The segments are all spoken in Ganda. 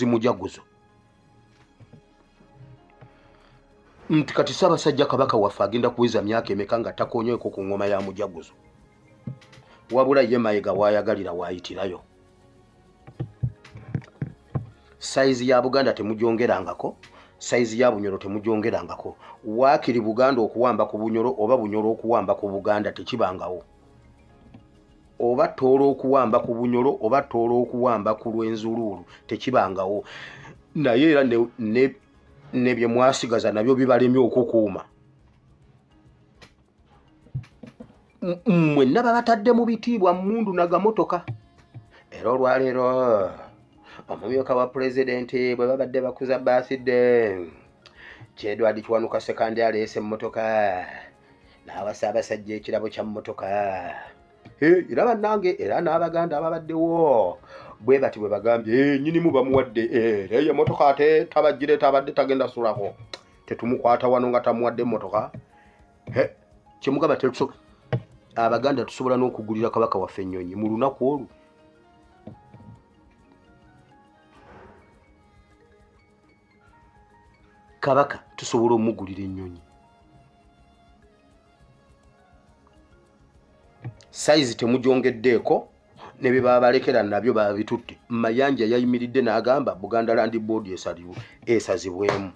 zimujaguzo nti kati Ssaabasajja Kabaka waffe agenda kuweza myaka emeka nga takonyoeko ku ngoma ya mujaguzo wabula ye Mayiga waayagalira waayitirayo saizi ya Buganda temujongerangako saizi ya Bunyoro temujongerangako waakiri Buganda okuwamba ku Bunyoro oba Bunyoro okuwamba ku Buganda tekibangawo oba Tooro okuwamba ku Bunyoro oba Tooro okuwamba ku Lwenzuluulu tekibangawo naye era ne bye mwasigaza nabyo bibalemye okukuuma mwenna babatadde mu bitiibwa mmundu nagamotoka era olwaleero omumyuka wa pulezidenti bwe babadde bakuza birthday Edward Kiwanuka Sekandi aleese emmotoka n'awa Ssaabasajja ekirabo kya mmotoka era bannange era n'Abaganda ababaddewo bwe bati bwe bagambye nnyinimu bamuwadde era eyo emmotoka ate tabajjire tabadde tagenda sulako tetumukwata wano nga tamuwadde emmotoka kyemugamba tetusobola Abaganda tusobola n'okugulira Kabaka waffe ennyonyi mu lunaku olwo Kabaka tusobola omugulira ennyonyi saizi temujongeddeeko ne bye babalekera nabyo babitutte Mayanja yayimiridde n'agamba Buganda Land Board esazibwemu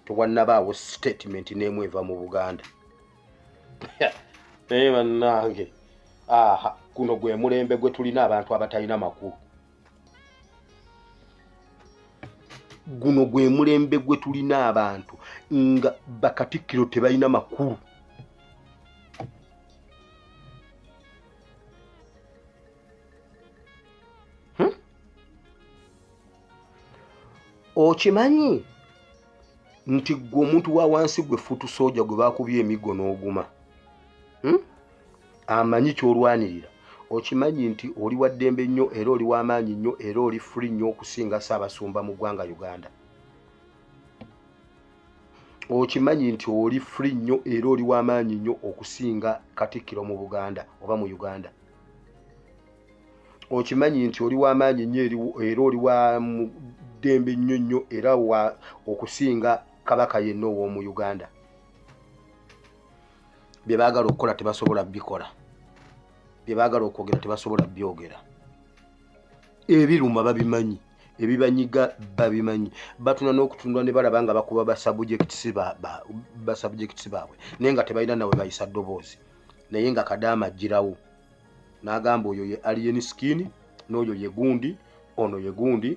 tewannabaawo statement n'emu eva mu Buganda naye bannange guno gwe mulembe gwe tulina abantu abatalina makulu guno gwe mulembe gwe tulina abantu nga bakatikkiro tebalina makulu okimanyi nti gwe omuntu wa wansi gwe futu soja gwe bakubye emigo n'oguma amanyi kyolwanirira okimanyi nti oli wa ddembe nnyo era oli w'amaanyi nnyo era oli free nnyo okusinga Ssaabasumba mu ggwanga Uganda okimanyi nti oli free nnyo era oli w'amaanyi nnyo okusinga Katikkiro mu Buganda oba mu Uganda okimanyi nti oli w'amaanyi nnyo era oli wa ddembe nnyo era wa okusinga Kabaka yenna ow'omu Uganda bye baagala okukola tebasobola bikola bye baagala okwogera tebasobola byogera ebiruma babimanyi ebibanyiga babimanyi batuna n'okutundwa ne balaba nga bakuba basabujekitisi baabwe naye nga tebalina nawe bayisa ddoboozi naye nga Kadaama ajjirawo n'agamba oyo ye alien skin n'oyo ye gundi ono ye gundi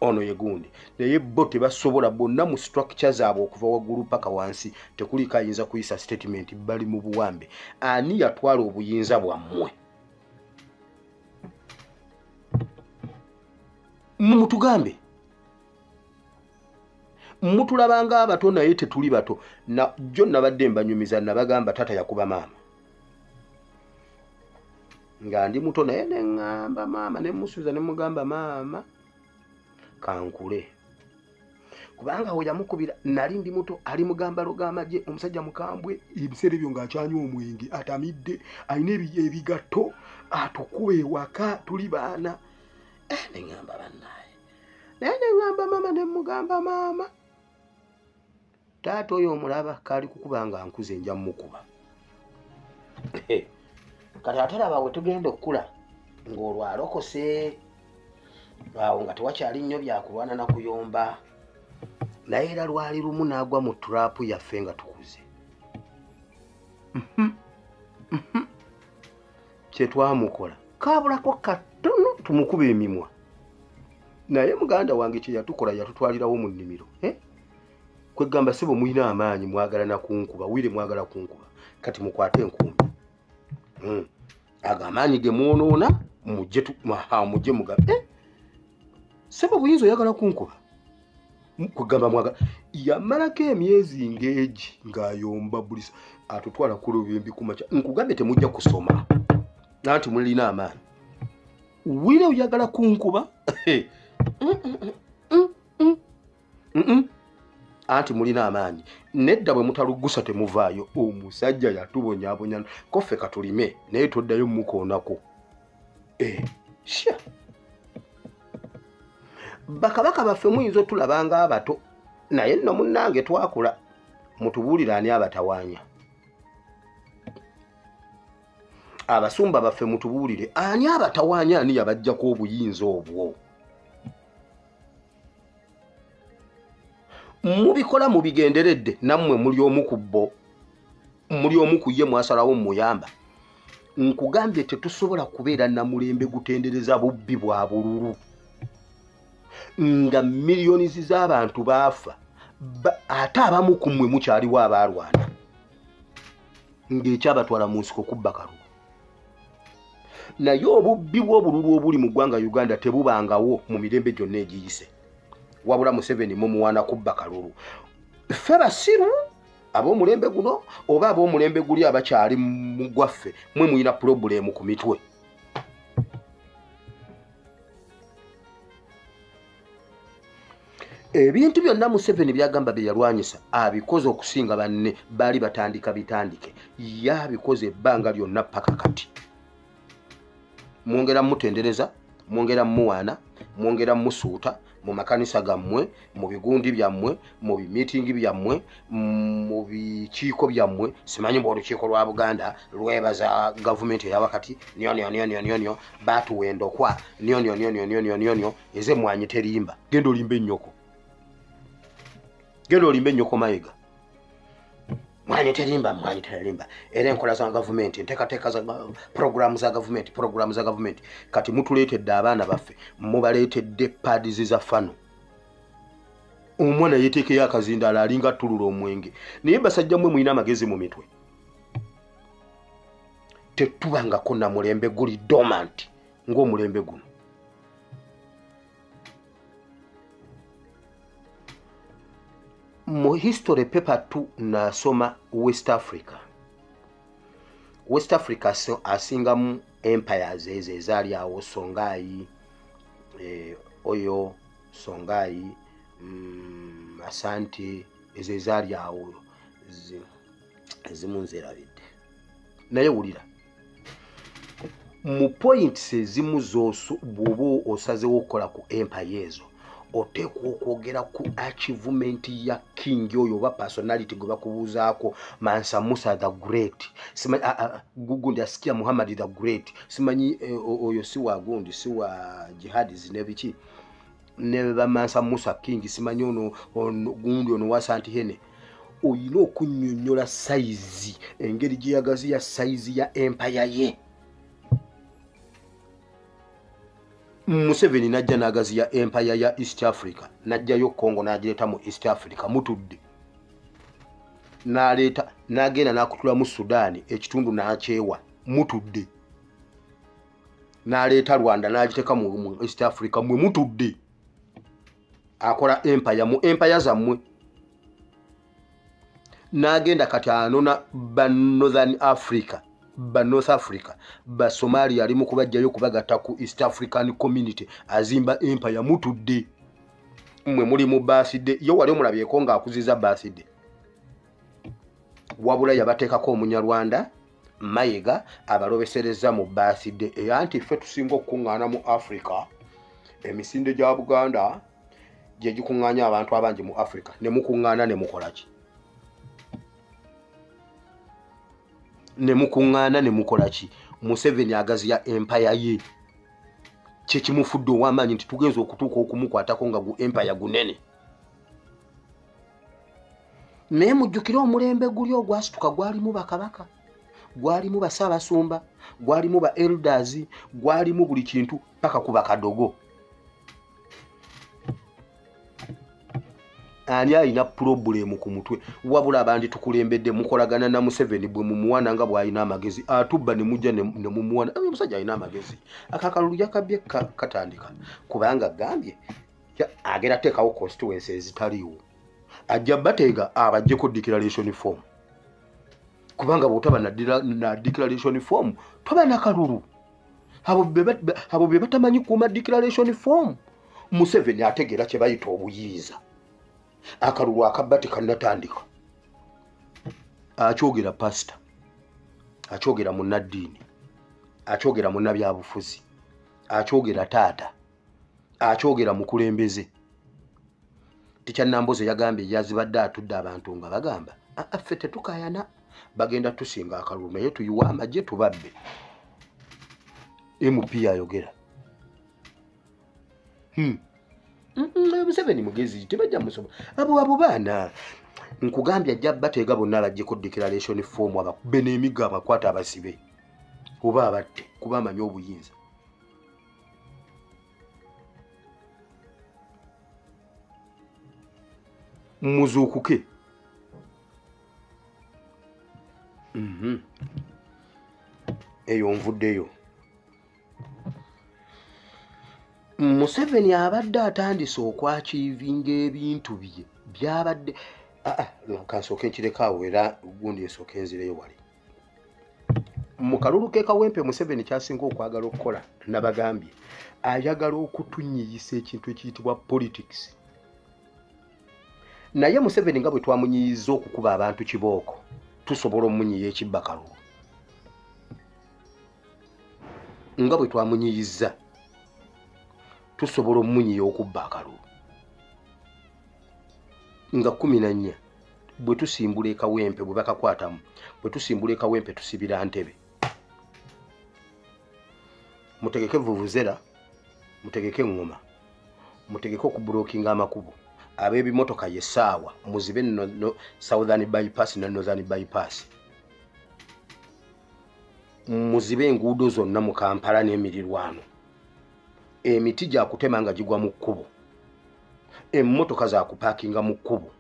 ono ye gundi naye bo tebasobola bonna mu structure zaabwe okuva waggulu paka wansi tekuliko ayinza kuyisa statement bali mu buwambe ani yatwala obuyinza bwammwe mutugambe mutulabanga abato naye tetuli bato na jjo nabadde mbanyumiza nabagamba tata yakuba maama nga ndi muto naye neŋŋamba maama ne musuuza ne mugamba maama kankule kubanga we yamukubira nali ndi muto ali mugamba lugamaje omusajja mukambwe ebiseera ebyo ng'akyanywa omwenge atamidde alina ebigatto atukuba ewaka tuli baana neŋŋamba bannaye naye neŋŋamba maama ne mugamba maama taata oyo omulaba kaali kukuba nga nkuze nja mukuba kati ate laba we tugenda okukula ng'olwo alokose awo nga tewakyali nnyo byakulwana na kuyomba naye era lwali lumu n'agwa mu turapu yaffe nga tukuze kyetwamukola kaabulako katono tumukuba emimwa naye muganda wange kye yatukola yatutwalirawo mu nnimiro kwegamba sebo mulina amaanyi mwagala na kunkuba wire mwagala kunkuba kati mukwate enkumbi agamaanyi ge mwonoona mujje mugabe sebo buyinza oyagala kunkuba kugamba mwagala yamalako emyezi ng'egi ng'ayomba bulisa atutwala ku lubimbi kumakya nkugambe temujja kusoma nanti mulina amaanyi wire oyagala kunkuba anti mulina amaanyi nedda bwe mutalugusa temuvaayo omusajja yatubonyaabonya koffe katulime naye toddayo mukoonako sha bakabaka baffe muyinza otulabanga abato naye nno munnange twakula mutubuulira ani abatawaanya abasumba baffe mutubuulire ani abatawaanya ani yabajjako obuyinza obwo mubikola mubigenderedde nammwe muli omu ku bo muli omu ku ye mwasalawo muyamba nkugambye tetusobola kubeera namulembe gutendereza bubbi bwa bululu nga miliyoni z'abantu baafa ate abamu ku mmwe mukyaliwo abaalwana ng'ekyabatwala mu nsiko kubba kalulu naye obubbi bw'obululu obuli mu ggwanga Uganda tebubangawo mu mirembe gyonna egiyise wabula Museveni mumuwaana kubba kalulu ffe basiru ab'omulembe guno oba ab'omulembe guli abakyali mu gwaffe mwe muyina pulobulemu ku mitwe ebintu byonna Museveni byagamba bye yalwanyisa abikoze okusinga banne baali batandika bitandike yabikoze ebbanga lyonna paka kati mwongera mutendereza mwongera muwaana mwongera musuuta mu makanisa gammwe mu bigundi byammwe mu bimitingi byammwe mu bikiiko byammwe simanyi bw'olukiiko lwa Buganda lwebaza gavumenti eyawakati nyo batuwendokwa nyo eze mwanyi terimba genda olimba ennyoko Mayiga mwanyi terimba era enkola za gavumenti enteekateeka za programu za gavumenti kati mutuleetedde abaana baffe mubaleetedde paadizi za fano omwana yeteekeyo akazindaala alinga tulula omwenge naye basajja mmwe muyina amagezi mu mitwe tetubangako na mulembe guli dormant ng'omulembe guno mu history paper 2 nasoma West Africa asingamu empires ezo ezaali awo Songhai oyo Songhai Asante ezo ezaali awo ezimu nzerabidde naye wulira mu points ezimu bw'oba osazewo okukola ku empire ezo oteekwa okwogera ku achievement ya king oyo oba personality gwe bakubuuzaako Mansa Musa the Great simanyi gugundi asikia Muhammad the Great simanyi oyo si wa gundi si wa jihadis nebiki ne ba Mansa Musa king simanyi ono gundi ono wa Santihene oyina okunnyonnyola size engeri gye yagaziya size ya empire ye Museveni najja nagaziya empire ya East Africa najjayo Congo nagireeta mu East Africa mutudde naleeta nagenda nakutula mu Sudan ekitundu nakyewa mutudde naleeta Rwanda nagiteeka mu East Africa mwe mutudde akola empire mu empire zammwe nagenda kati anona ba Northern Africa ba North Africa ba Somalia ali mu kubajjayo kubagatta ku East African Community azimba empire mutudde mwe muri mu birthday yo wali omulabyeko nga akuziza birthday wabula yabateekako Omunyarwanda Mayiga abalobesereza mu birthday anti ffe tusinga okuŋŋaana mu Africa emisinde gya Buganda gye gikuŋŋaanya abantu abangi mu Africa ne mukuŋŋaana ne mukolaki ne mukuŋŋaana ne mukolaki Museveni agaziya empire ye kye kimufudde ow'amaanyi nti tugenza okutuuka okumukwatako nga gu empire gunene naye mujjukire omulembe guli ogwasituka gwalimu bakabaka gwalimu bassaabasumba gwalimu ba elders gwalimu buli kintu paka ku bakadogo ani alina problem ku mutwe wabula abandi tukulembedde mukolagana na Museveni bwe mumuwana nga bw'alina amagezi atubba ne mujja ne mumuwana omusajja alina amagezi akakalulu yakabye katandika kubanga gambye agera teekawo constituency ezitaliwo ajja bateega abajjeko declaration form kubanga bw'otaba na declaration form toba na kalulu abo be batamanyi kuuma declaration form Museveni ategeera kye bayita obuyinza akalulu akabati kannatandika akyogera pastor akyogera munnaddiini akyogera munnabyabufuzi akyogera taata akyogera mukulembeze Ticha Namboze yagambye yazibadde atudde abantu nga bagamba ffe tetukayana bagenda tusinga akalulu naye tuyiwa amagye tubabbe MP ayogera Museveni mugezi tebajja musoma abo baana nkugambye ajja bateega bonna abajjeko declaration form abakube n'emiga abakwata abasibe oba abatte kuba amanyi obuyinza muzuukuke eyo nvuddeyo Museveni abadde atandise okwakiivinga ebintu bye byabadde kansooka enkirekawo era gundi esooka enzireyo wali mu kalulu ke Kawempe Museveni kyasinga okwagala okukola nabagambye ayagala okutunyiyisa ekintu ekiyitibwa politics naye Museveni nga bwe twamunyiyiza okukuba abantu kibooko tusobola omunyiya ekibba kalulu nga bwe twamunyiyiza tusobola omunyiya okubba akalulu nga 14 bwe tusimbula Kawempe bwe bakakwatamu bwe tusimbula Kawempe tusibira Ntebe mutegeke vuvuzera mutegeke ngoma mutegeke okubulookinga amakubo ab'ebimotoka yesaawa muzibe no Southern bypass na Northern bypass muzibe enguudo zonna mu Kampala n'emirirwano emiti gya kutema nga gigwa mu kkubo emmotoka za kupaakinga mu kkubo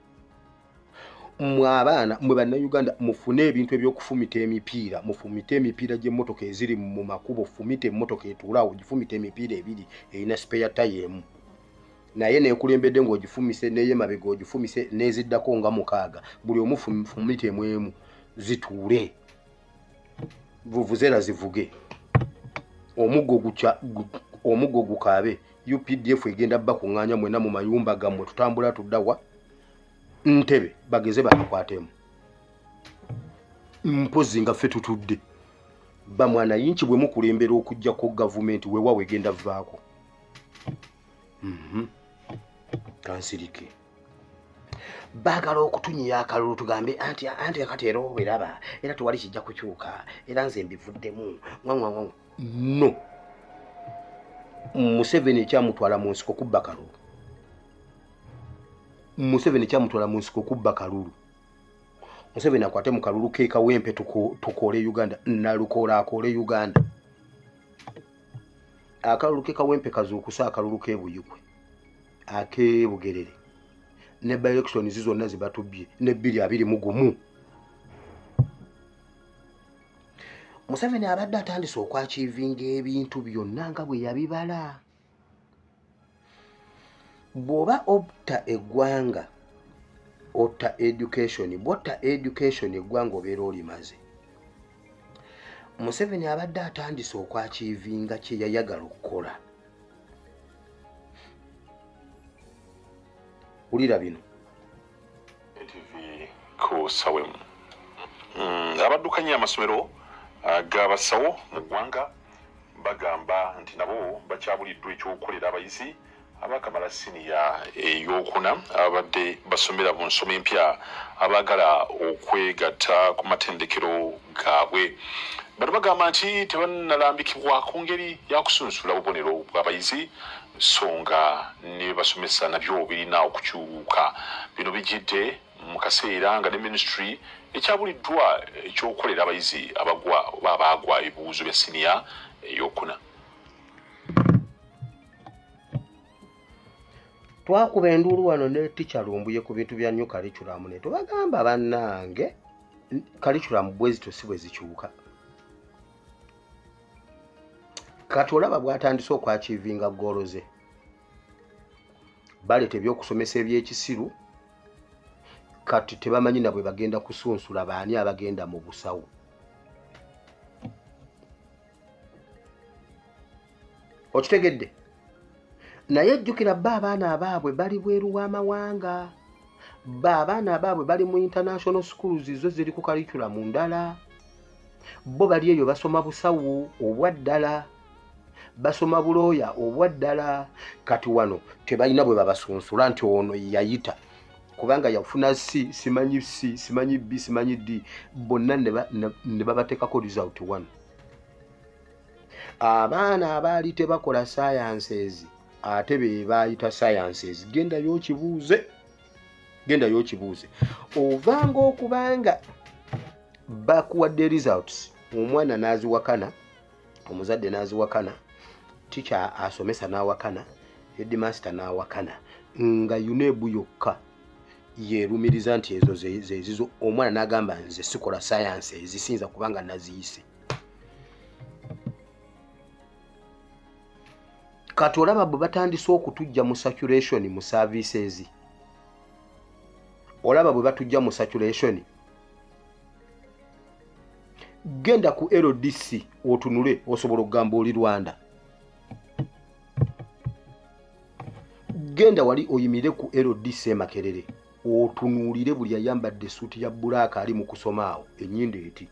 abaana mwe bannayuganda mufune ebintu ebyokufumita emipiira gy'emmotoka eziri mu makubo fumita emmotoka etuulaawo gifumita emipiira ebiri erina spare tire emu naye neekulembedde ng'ogifumise n'eyemabega ogifumise n'eziddako nga 6 buli omu fumita emu zituule vuvuzera zivuge omuggo gukaabe UPDF egenda bakuŋŋaanya mwena mu mayumba gammwe tutambula tuddawa Ntebe bageze bakakwatemu mpozi nga ffe tutudde bamwana yinki bwe mukulembera okujjako gavumenti weewa egenda vaako kansirike baagala okutunyiya akalulu tugambe anti akateera obweraba era tuwali kijja kukyuka era nze mbivuddemu no Museveni kyamutwala mu nsiko kubba kalulu Museveni kyamutwala mu nsiko kubba kalulu Museveni akwate mu kalulu ke Kawempe tukole Uganda nalukoola akole Uganda akalulu ke Kawempe kazuukusa akalulu ke Buyikwe ake Bugerere ne by election zonna zibatubbye ne 221 Museveni abadde atandise okwakiivinga ebintu byonna nga bwe yabibala bw'oba otta eggwanga otta education bw'otta education eggwanga obeera olimaze Museveni abadde atandise okwakiivinga kye yayagala okukola ulira bino TV ko sawemu abaddukanya amasomero agabasawo mu ggwanga bagamba nti nabo bakyabuliddwa ekyokukolera abayizi abakamala siniya eyokuna abadde basomera mu nsoma empya abaagala okwegatta ku matendekero gaabwe bano bagamba nti tebannalambikibwa ku ngeri yakusunsula obubonero bw'abayizi songa ne basomesa nabyo birina okukyuka bino bijjidde mu kaseera nga ne ministry ekyabuliddwa ekyokukolera abayizi abaagwa ebibuuzo bya siniya eyokuna twakuba enduulu wano ne ticha lumbuye ku bintu bya new curriculum ne tubagamba bannange curriculum bwezito si bwe zikyuka kati olaba bw'atandise okwakiivinga ggoolo ze baleeta ebyokusomesa eby'ekisiru kati tebamanyi na bwe bagenda kusunsula baani abagenda mu busawo okitegedde naye jjukira abaana abaabwe bali bweru w'amawanga abaana abaabwe bali mu international schools zo ziri ku curriculum ndala bo bali eyo basoma busawo obwa ddala basoma bulooya obwaddala kati wano tebalina bwe babasunsula nti ono yayita kubanga yafuna C simanyi B simanyi D bonna ne babateekako result wano. Abaana abaali tebakola sciences ate be bayita sciences gendayo okibuuze ovanga okubanga bakuwadde results omwana n'aziwakana omuzadde n'aziwakana teacher asomesa n'awakana headmaster n'awakana nga UNEB yokka yerumiriza nti ezo zezizo omwana n'agamba nze sikola science ezisinza kubanga naziyise. Kati olaba bwe batandise okutujja mu saturation mu services olaba bwe batujja mu saturation genda ku LDC otunule osobola okugamba oli Rwanda. Genda wali oyimire ku LDC Makerere otunuulire buli ayambadde suuti ya bbulaaka ali mu kusoma awo ennyinda eti.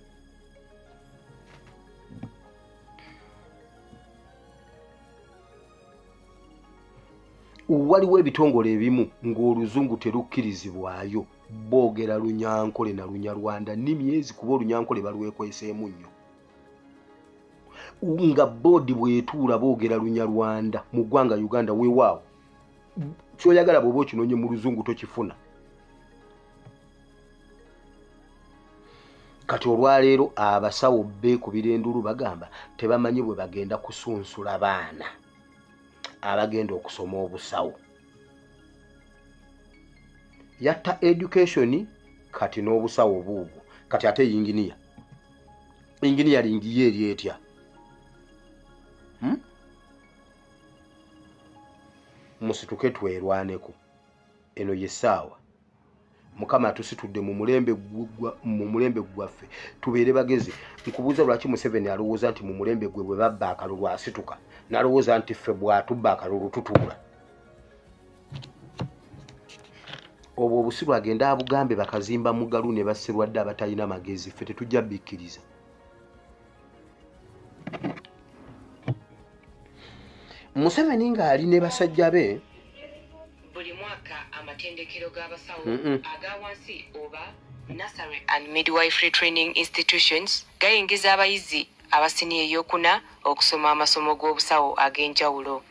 Waliwo ebitongole ebimu ng'oluzungu terukkirizibwayo boogera Lunyankole na Lunyarwanda nnimi kuba Olunyankole balwekweseemu nnyo nga boodi bwetuula boogera Lunyarwanda mu ggwanga Uganda weewaawo kyoyagala bw'oba okinonye mu luzungu tokifuna. Kati olwaleero abasawo beekubira endulu bagamba tebamanyi bwe bagenda kusunsula baana abagenda okusoma obusawo. Yatta education kati n'obusawo buubwo kati ate engineering eri etya musituke twerwaneko eno yessaawa Mukama tusitudde mu mulembe gwaffe tubeere bagezi. Nkubuuza lwaki Museveni alowooza nti mu mulembe gwe bwe babba akalulu asituka n'alowooza nti ffe bw'atubba akalulu tutuula. Obwo obusiru agenda abugambe bakazimba mugalu ne basserwadde abatalina magezi ffe tetujja bikkiriza. Museveni ng'ali ne basajja be buli mwaka amatendekero g'abasawo aga wansi oba nursery and midwifery training institutions gayingiza abayizi abasiniya ey'okuna okusoma amasomo g'obusawo ag'enjawulo.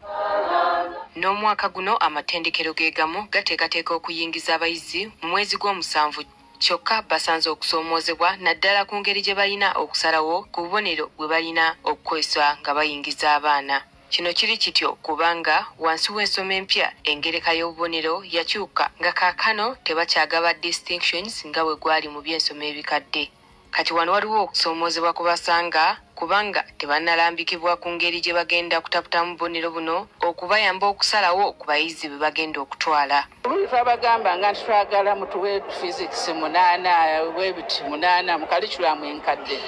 N'omwaka guno amatendekero geegamu gateekateeka okuyingiza abayizi mu mwezi gw'omusanvu kyokka basanze okusoomoozebwa naddala ku ngeri gye balina okusalawo ku bubonero bwe balina okukozesa nga bayingiza abaana. Kino kiri kityo kubanga wansi w'ensoma empya engereka y'obubonero yakyuka nga kaakano tebakyagaba distinctions nga bwe gwali mu by'ensoma ebikadde. Kati wano waliwo okusoomoozebwa kubasanga kubanga tebannalambikibwa ku ngeri gye bagenda kutaputamu bubonero buno okubayamba okusalawo ku bayizi be bagenda okutwala. Twabagamba nga twagala mutuwe physics 8 webiti 8 mu curriculum enkadde.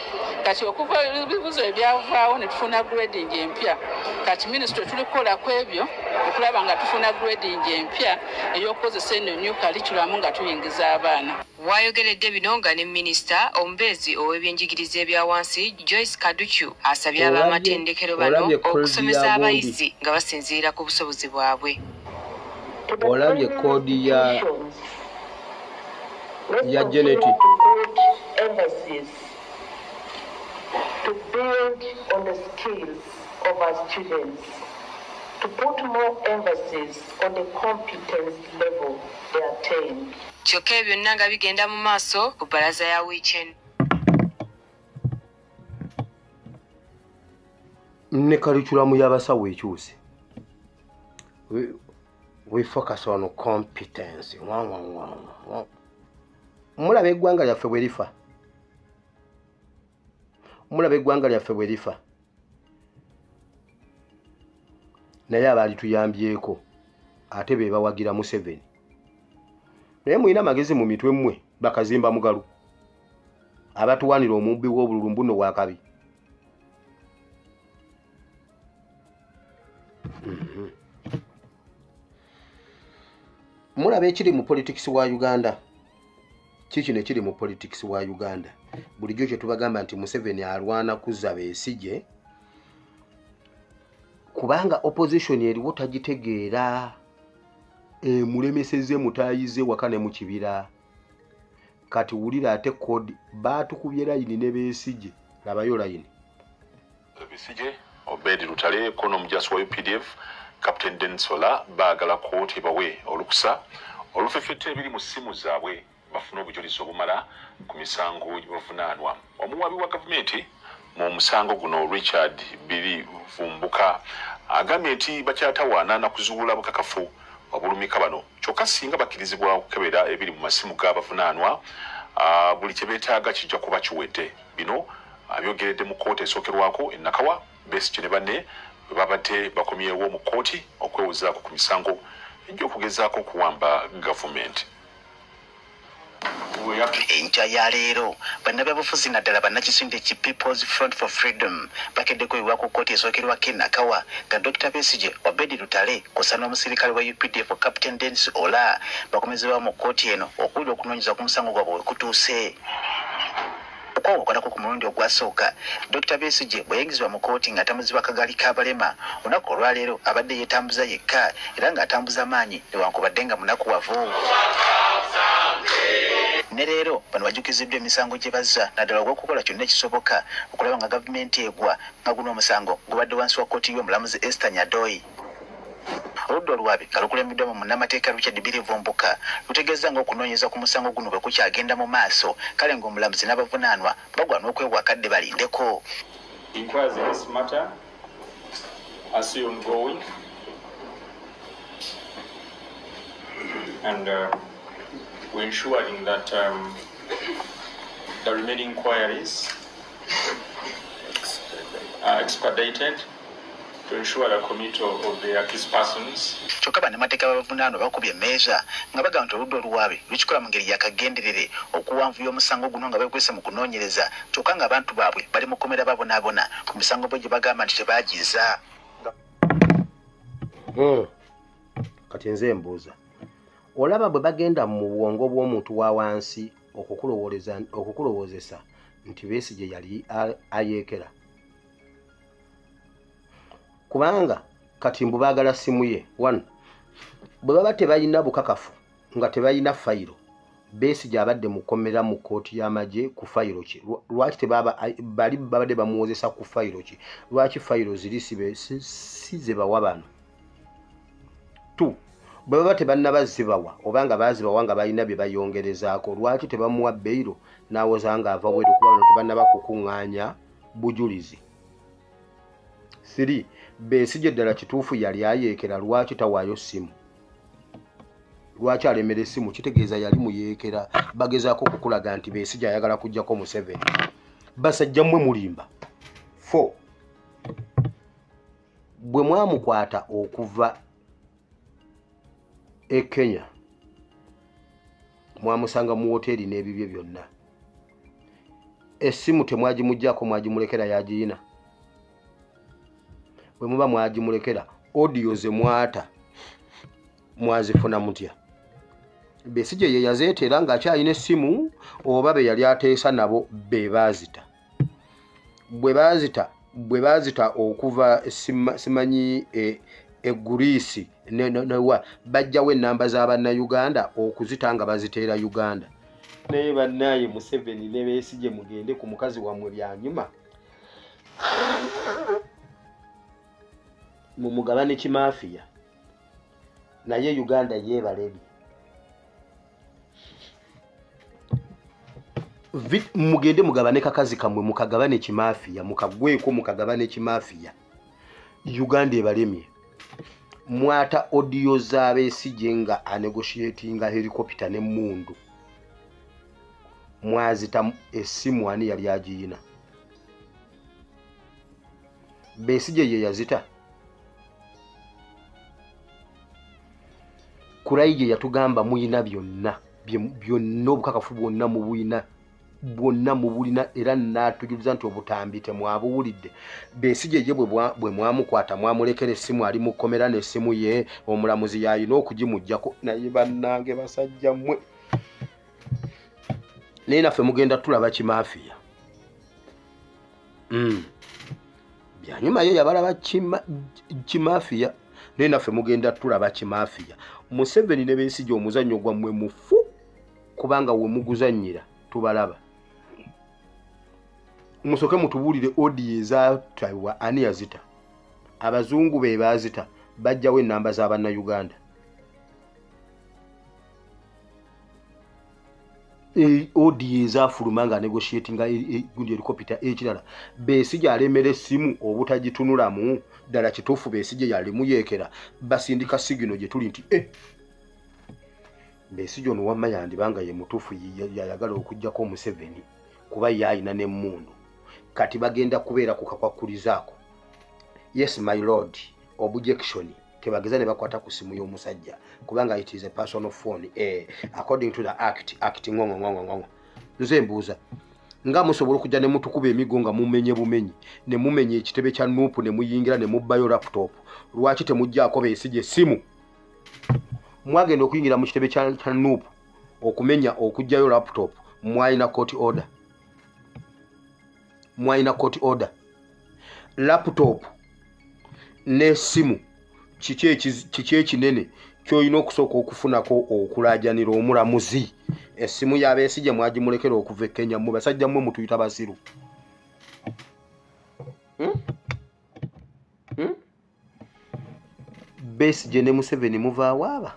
Kati okuva ebibuzo ebyavaawo ne tufuna grading empya kati ministry tulikola ku ebyo okulaba nga tufuna grading empya ey'okukozesa eno new curriculum nga tuyingiza abaana. Wayogeredde bino nga ne minisita omubeezi ow'ebyenjigiriza ebya wansi Joyce Kaduchu asabye ab'amatendekero bano okusomesa abayizi nga basinziira ku busobozi bwabwe. Olabye koodi ya geneti to build on the skills of our students, to put more emphasis on the competence level they attain. Kyokka ebyo byonna nga bigenda mu maaso ku bbalaza ya weekend. Ne curriculum y'abasawo ekyuse. We focus on competence. Mulaba eggwanga lyaffe bwe lifa. Naye abaali tuyambyeko ate be bawagira Museveni. Naye mulina magezi mu mitwe mmwe bakazimba mugalu abatuwanira omubbi w'obululu mbuno wakabi. Mulaba ekiri mu politics wa Uganda. Kikino ekiri mu politics wa Uganda. Bulijjo kye tubagamba nti Museveni alwana kuzza Besigye kubanga opposition eriwo tagitegeera mulemeseze mutayize wakane mu kibira kati wulira ate code batukubye layini ne Besigye labayo layini Besigye Obedi Lutale kono mujasi wa UPDF Captain Densola baagala kooti bawe olukusa olufefete ebiri mu simu zaabwe bafuna obujulizi obumala ku misango gibavunaanwa omuwabi wa gavumenti mu musango guno Richard Biri Vumbuka agambye nti bakyatawaana na kuzuula bukakafu obulumika bano kyokka singa bakkirizibwa okukebera ebiri mu masimu g'abavunaanwa buli kye beetaaga kijja kuba kiwedde bino abyogeredde mu kkooti esookerwako e Nakawa Besigye ne banne bwe babadde bakomyewo mu kkooti okwewuzaako ku misango egy'okugezaako okuwamba gavumenti enkya ya leero bannabyabufuzi naddala bannakisinde ki People's Front for Freedom bakeddeko ebiwa ku kkooti esookerwako e Nakawa nga Dr. Besigye Obedi Lutale kw'ossa n'omusirikale wa UPDF Captain Dennis Ola bakomezebwa mu kkooti eno okuwulira okunoonyeza ku musango gwabwe we kutuuse okwowokolako ku mulundi ogwasooka Dr. Besigye bwe yayingizibwa mu kkooti ng'atambuzibwa akagali k'abalema olunaku olwaleero abadde yeetambuza yekka era ng'atambuza maanyi newankubadde nga munakuwavu ne leero bano bajjukiziddwa emisango gye bazza naddala ogw'okukola kyonna ekisoboka okulaba nga gavumenti egwa nga guno omusango gubadde wansi wa kkooti y'omulamuzi Esther Nyadoyi oludda olwabi nga lukulembeddwa mu munnamateeka Richard Biri Vumbuka lutegeeza ng'okunoonyeza ku musango guno bwe kukyagenda mu maaso kale ng'omulamuzi n'abavunaanwa bagwa n'okwewa akadde balindeko. Inquiries in this matter are still ongoing and we're ensuring that the remaining inquiries are expedited to ensure the committal of the accused persons. Kyokka bannamateeka b'abavunaanwa bakubye emmeeza nga bagamba nti oludda oluwaabi lukikola mu ngeri yakagenderere okuwanvuya omusango guno nga beekwese mu kunoonyereza kyokka ng'abantu baabwe bali mu kkomera babonaabona ku misango bwe gye bagamba nti tebaagiza. Kati nze mbuuza olaba bwe bagenda mu bwongo bw'omuntu wa wansi okukulowoozesa nti Besigye yali ayeekera kubanga kati mbu baagala simu ye one bwe baba tebalina bukakafu nga tebalina fayiro Besigye abadde mukomera mu kkooti y'amagye ku fayiro ki lwaki bali babadde bamuwozesa ku fayiro ki lwaki fayiro ziri si ze bawa bano tu bwe baba tebanaba zibawa obanga bazibawa nga balina bye bayongerezaako lwaki tebamuwa beyiro n'awoza nga ava bweru kuba bano tebannaba kukuŋŋaanya bujulizi 3 Besigye ddala kituufu yali ayeekera lwaki tawaayo ssimu lwaki alemera essimu kitegeeza yali muyeekera bagezaako okukulaga nti Besigye ayagala kujjako Museveni basajja mmwe mulimba 4 bwe mwamukwata okuva e Kenya mwamusanga mu hoteeri n'ebibye byonna essimu temwagimuggyako mwagimulekera yagiyina bwe muba mwagimulekera audio ze mwata mwazifuna mutya Besigye ye yazeetera ng'akyalina essimu oba be yali ateesa nabo be baazita bwe baazita okuva simanyi Greece newa bajjawo ennamba z'abannayuganda okuzita nga baziteera Uganda naye bannaye Museveni ne Besigye mugende ku mukazi wammwe byanyuma mu mugabane kimafiya naye Uganda yeebalebi mugende mugabane kakazi kamwe mukagabane kimafiya mukagweko mukagabane kimafiya Uganda ebalemye mwata audio za Besigye nga anegotiatinga helicopter ne mundu mwazita essimu ani yali agiyina Besigye ye yazita Kuraije yatugamba muyina byonna obukakafu bwonna mubulina era natujuliza nti obutambi temwabuwulidde Besigye ye bwe mwamukwata mwamulekera essimu ali mu kkomera n'essimu ye omulamuzi yalina okugimuggyako naye bannange basajja mmwe naye naffe mugenda tulaba kimafiya yanyuma yo yabalaba kimafiya naye naffe mugenda tulaba kimafiya. Museveni ne Besigye omuzannyo gwammwe mufu kubanga we muguzannyira tubalaba. Musoke mutubuulire odi ezataywa ani yazita. Abazungu be bazita bajjawo ennamba z'Abannayuganda. Odi ezafuluma nga negotiatinga gundi helikopita ekirala. Besigye alemera essimu obutagitunulamu ddala kituufu Besigye yalimu yeekera basindika sigino gye tuli nti Besigye ono wamma yandibanga ye mutuufu yayagala okuggyako Museveni kuba yayina n'emmundu. Kati bagenda kubeera ku kakwakulizaako. Yes my lord, objection tebageza ne bakwata ku simu y'omusajja kubanga it is a personal phone according to the act ngongo. Nze mbuuza nga musobola okujja ne mutukuba emigo nga mumenye bumenyi ne mumenye ekitebe kya nuupu ne muyingira ne mubbayo laptop, lwaki temujjaako Besigye simu? Mwagenda okuyingira mu kitebe kya nuupu okumenya okujjayo laptop, mwalina court order. Mwalina court order. Laptop ne simu kiki ekinene kyolina okusooka okufunako okulaajanira omulamuzi. Essimu ya Besigye mwagimulekera okuva e Kenya mu basajja mmwe mutuyita basiru. Besigye ne Museveni muvaawaaba.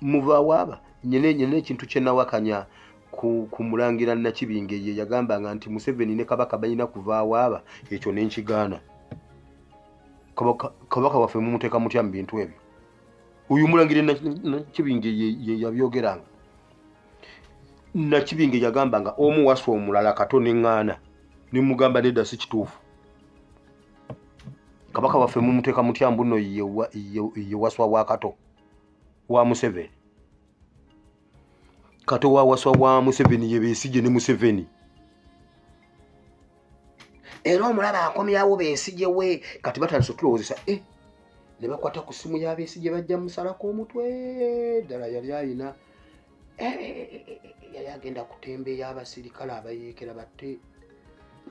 Muvaawaaba. Nyene ekintu kye nawakanya ku mulangira Nakibinge ye yagambanga nti Museveni ne Kabaka balina kuvaawaaba, ekyo n'enkigaana. Kabaka waffe mumuteeka mutya mu bintu ebyo? Uyu mulangira Nakibinge ye yabyogeranga. Nakibinge yagambanga omuwasa omulala kato n'eŋŋaana ne mugamba nedda si kituufu. Kabaka waffe mumuteeka mutya mbuno ye waswa wa kato wa Museveni. Kato wa waswa wa Museveni ye Besigye ne Museveni. Era omulaba akomyawo Besigye we kati batandise okulowoozesa ne bakwata ku simu ya Besigye bajja musalako omutwe ddala yali ayina yali agenda kutembeeya abasirikale abayeekera batte.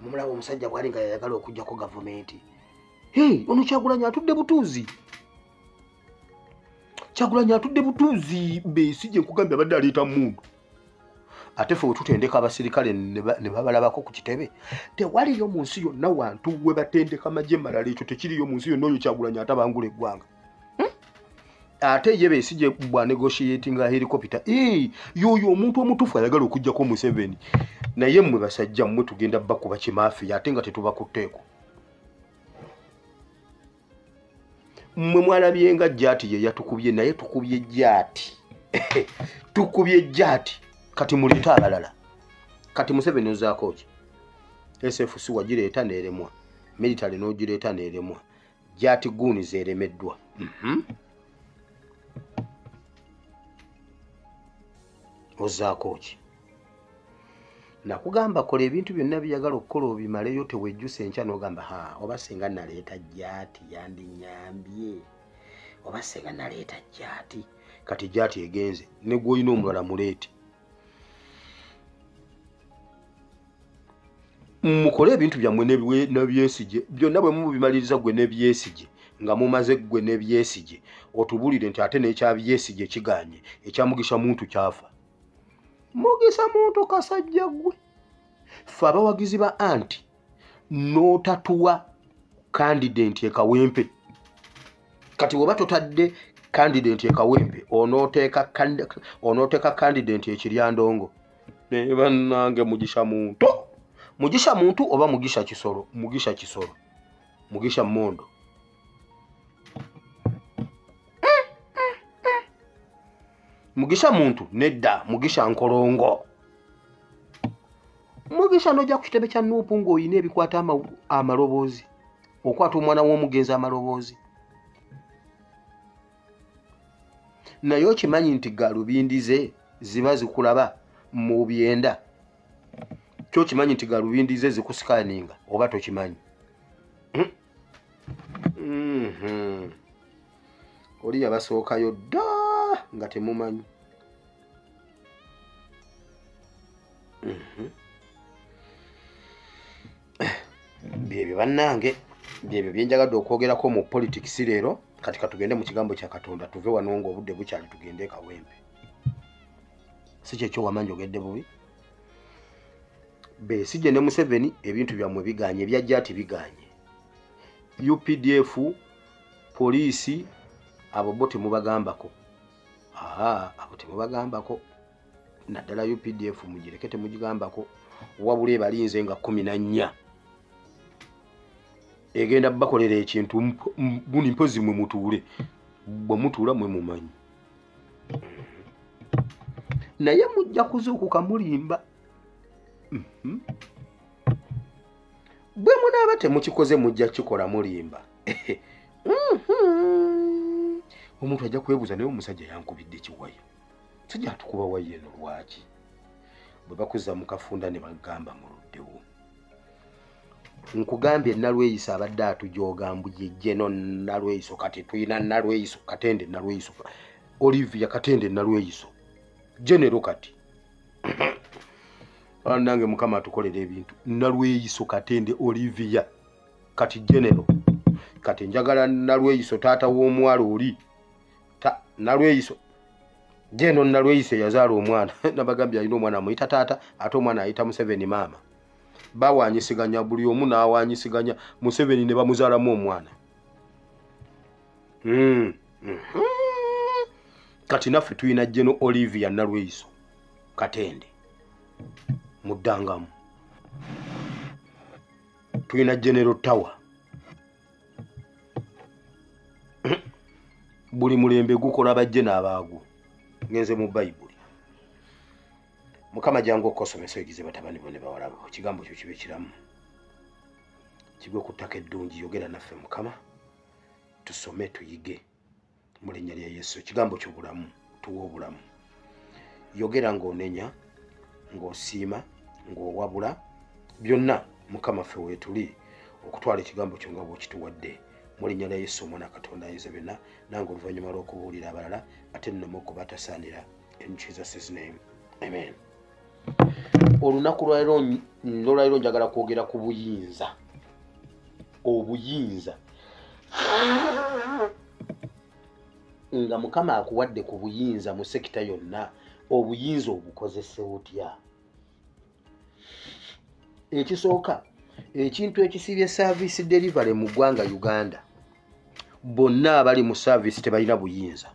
Mumulaba omusajja bwali nga yayagala okuggyako gavumenti. Ono Kyagulanyi atudde butuuzi. Kyagulanyi atudde butuuzi. Besigye nkugambye abadde aleeta mundu. Ate ffe wetutendeka abasirikale ne babalabako ku kitebe, tewaliyo mu nsi yonna wantu we batendeka magye malala, ekyo tekiriyo mu nsi yonna oyo Kyagulanyi atabangula eggwanga. Ate ye Besigye bwanegotiatinga helikopita yoyo omuntu omutuufu ayagala okuggyako Museveni. Naye mmwe basajja mmwe tugenda bakuba kimafiya ate nga tetubakutteeko. Mmwe mwalabye nga Jati ye yatukubye, naye tukubye Jati. Tukubye Jati. Kati muleta abalala. Kati Museveni ozaako ki? SFC wagireeta n'eremwa. Military n'ogireeta n'eremwa. Jati guuni zeeremeddwa. Ozaako ki? Nakugamba kola ebintu byonna byagala okukola obimaleyo tewejjusa enkya n'ogamba oba singa naleeta Jati yandinyambye. Oba singa naleeta Jati. Kati Jati egenze ne gw'olina omulala muleete. Mukole ebintu byammwe ne Besigye byonna bwe mubimaliriza gwe ne Besigye nga mumaze gwe ne Besigye otubulire nti ate n'ekya Besigye kiganye ekya Mugisha muntu kyafa. Mugisha muntu kasajja gwe. Ffe abawagizi ba anti n'otatuwa candidate ekawempe. Kati woba totadde candidate ekawempe onooteeka candidate ekiryandongo. Ne bannange Mugisha muntu. Mugisha muntu oba Mugisha kisolo? Mugisha kisolo. Mugisha Mondo. Mugisha muntu nedda Mugisha nkolongo. Mugisha nojja ku kitebe kya nuupu ng'oyina ebikwata amaloboozi. Okwata omwana w'omugenzi amaloboozi. Naye okimanyi nti galubindi ze ziba zikulaba mu byenda. Kyo kimanyi nti galubindi ze zikusikaninga oba tokimanyi? Oli yabasookayo dda nga temumanyi. byebyo bannange byebyo byenjagadde okwogerako mu politics leero kati katugende mu kigambo kya Katonda tuve wano ng'obudde bukyali tugende Kawempe si kyekyo wama njogedde bubi Besigye ne Museveni ebintu byammwe biganye byajja ati biganye UPDF poliisi abo bo temubagambako abo temubagambako naddala UPDF mugireke temugigambako wabula ebalinze nga 14 egenda bakolera ekintu buni mpozi mwe mutuule bwe mutuula mwe mumanyi naye mujja kuzuukuka mulimba bwe munaaba temukikoze mujja kikola mulimba omuntu ajja kwebuuza naye omusajja yankubidde kiwayo sijja atukuba wayo eno lwaki bwe bakuzza mu kafunda ne bagamba muluddewo nkugambye Nalweyiso abadde atujooga mbuje jeno Nalweyiso kati tuyina Nalweyiso Katende Nalweyiso Olivia Katende Nalweyiso general kati nange mukama atukolera ebintu Nalweyiso Katende Olivia kati general kati njagala Nalweyiso taata w'omwalo oli Nalweyiso jeno Nalweyiso yazaala omwana nabagambye alina omwana amuyita taata ate omwana ayita Museveni maama bawanyisiganya buli omu n'awanyisiganya Museveni ne bamuzaalamu omwana kati naffe tuyina jeno Olivia Nalweyiso Katende muddangamu tuyina General Tower buli mulembe gukola bajje n'abaagwo ngenze mu Bayibuli mukama jangu okosomesa egize batabani bone bawalabo kigambo kyo kibe kiramu kigwe ku ttaka eddungi yogera naffe mukama tusome tuyige mu linnya lya Yesu kigambo ky'obulamu tuwa obulamu yogera ng'onenya ng'osiima ng'owabula byonna mukama ffe weetuli okutwala ekigambo kyo nga bw'okituwadde mu linnya lya Yesu omwana Katonda ayinza byonna nange oluvannyuma lw'okubuulira abalala ate nneme okubatasaanira in Jesus' name amen. Olunaku lwaleero njagala kwogera ku buyinza obuyinza nga mukama akuwadde ku buyinza mu sekita yonna obuyinza obukozese otya ekisooka ekintu ekisibye service delivery mu ggwanga Uganda bonna abali mu service tebalina buyinza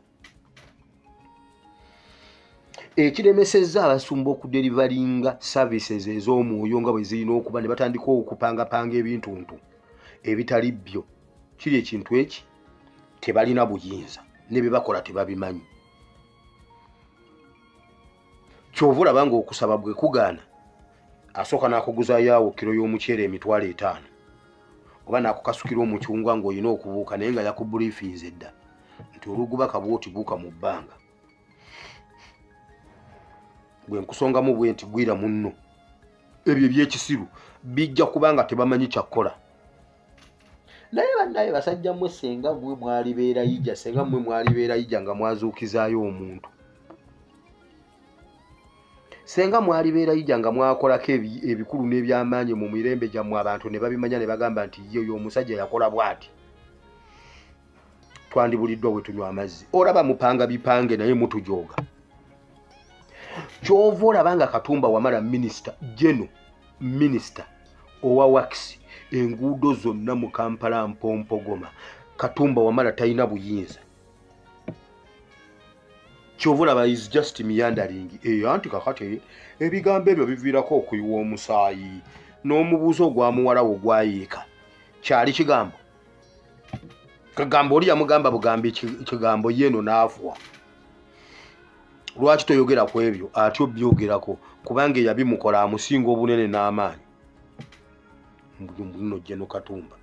ekiremesezza abasumba okudelivaringa services ez'omwoyo nga bwe zirina okuba ne batandika okupangapanga ebintuntu ebitali byo kiri ekintu eki tebalina buyinza ne bye bakola tebabimanyi kyova olaba nga okusaba bwe kugaana asooka n'akuguzaayo awo kiro y'omuceere emitwalo 5 oba n'akukasukira omucungwa ng'olina okubuuka naye nga yakubuliifinze dda nti oluguba kabwoti buuka mu bbanga bwe nkusongamu bwe nti gwira munno ebyo ebyekisiru bijja kubanga tebamanyi kyakkola naye bannaye basajja mmwe senga mmwe mwalibeera yijja senga mmwe mwalibeera yijja nga mwazuukizaayo omuntu senga mwalibeera yijja nga mwakolako ebikulu n'ebyamaanyi mu mirembe gyammwe abantu ne babimanya ne bagamba nti ye oyo omusajja yakola bw'ati twandibuliddwa bwe tunywa amazzi olaba mupanga bipange naye mutujooga kyova olaba nga Katumba Wamala minisita owa wax enguudo zonna mu Kampala Mpompogoma Katumba Wamala talina buyinza kyova olaba is just meandering anti kakati ebigambo ebyo biviirako okuyiwa omusaayi n'omubuuzo ogwamuwalawo ogwayiika kyali kigambo kagambo oli yamugamba bugambi kigambo yeno n'afuwa lwaki toyogera ku ebyo atyo byogerako kubanga yabimukola amusinga obunene n'amaanyi mbuno jeno Katumba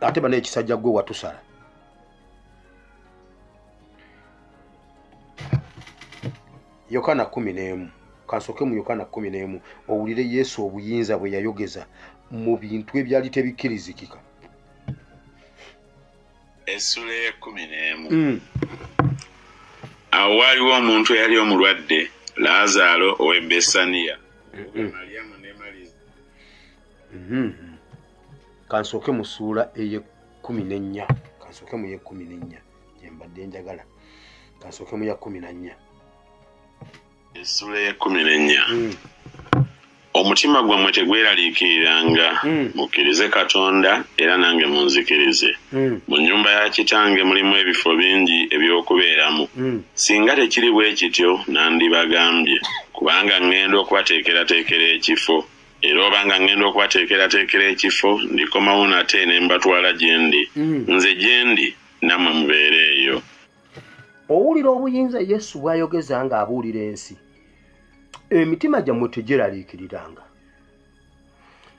ate bana ekisajja gwe watusala Yokana 11 kansoke mu Yokana 11 owulire Yesu obuyinza bwe yayogeza mu bintu ebyali tebikkirizikika Essula 11 awo waliwo omuntu eyali omulwadde Lazaalo ow'e Besaniya Mariyamu ne Maliza Kansooke mu ssuula eye-14 kansooke mu ye-14 gye mbadde njagala kansooke mu ya 14 essula eye-14 omutima gwammwe tegweraliikiriranga mukkirize Katonda era nange munzikirize mu nnyumba ya kitange mulimu ebifo bingi eby'okubeeramu singa tekiri bwe kityo nandibagambye kubanga ŋŋenda okubateekerateekera ekifo era obanga ŋŋenda okubateekerateekera ekifo ndikomawo nate ne mbatwala gye ndi nze gye ndi nammwe mubeere eyo. Owulira obuyinza Yesu bw'ayogeza ng'abuulira ensi emitima gyammwe tegiraliikiriranga.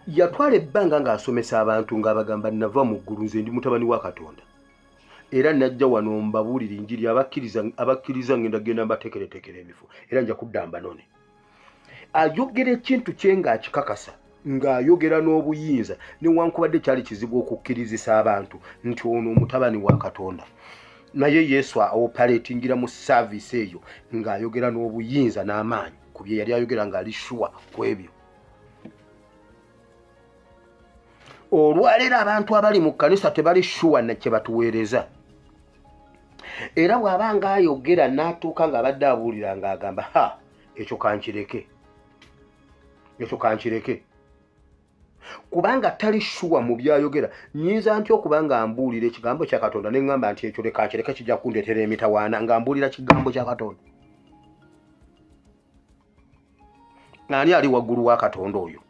Yatwala ebbanga ng'asomesa abantu ng'abagamba nava mu ggulu nze ndi mutabani wa Katonda era najja wano mbabuulira enjiri abakkiriza ngenda genda mbateekereteekera ebifo era nja kudda mbanone. Ayogera ekintu kye ng'akikakasa ng'ayogera n'obuyinza newankubadde kyali kizibu okukkirizisa abantu nti ono mutabani wa Katonda. Naye Yesu operatingira mu service eyo ng'ayogera n'obuyinza n'amaanyi ku bye yali ayogera ng'ali shuwa ku ebyo. Olwaleero abantu abali mu kkanisa tebali shuwa na kye batuweereza. Era bw'abanga ayogera n'atuuka ng'abadde abuulira ng'agamba ekyo kankireke kubanga tali shuwa mu byayogera nyinza ntyo okubanga ambuulira ekigambo kya Katonda ne ŋŋamba nti ekyo kankireke kijja kundeetera emitawaana ng'ambuulira kigambo kya Katonda. Ani ali waggulu wa Katonda oyo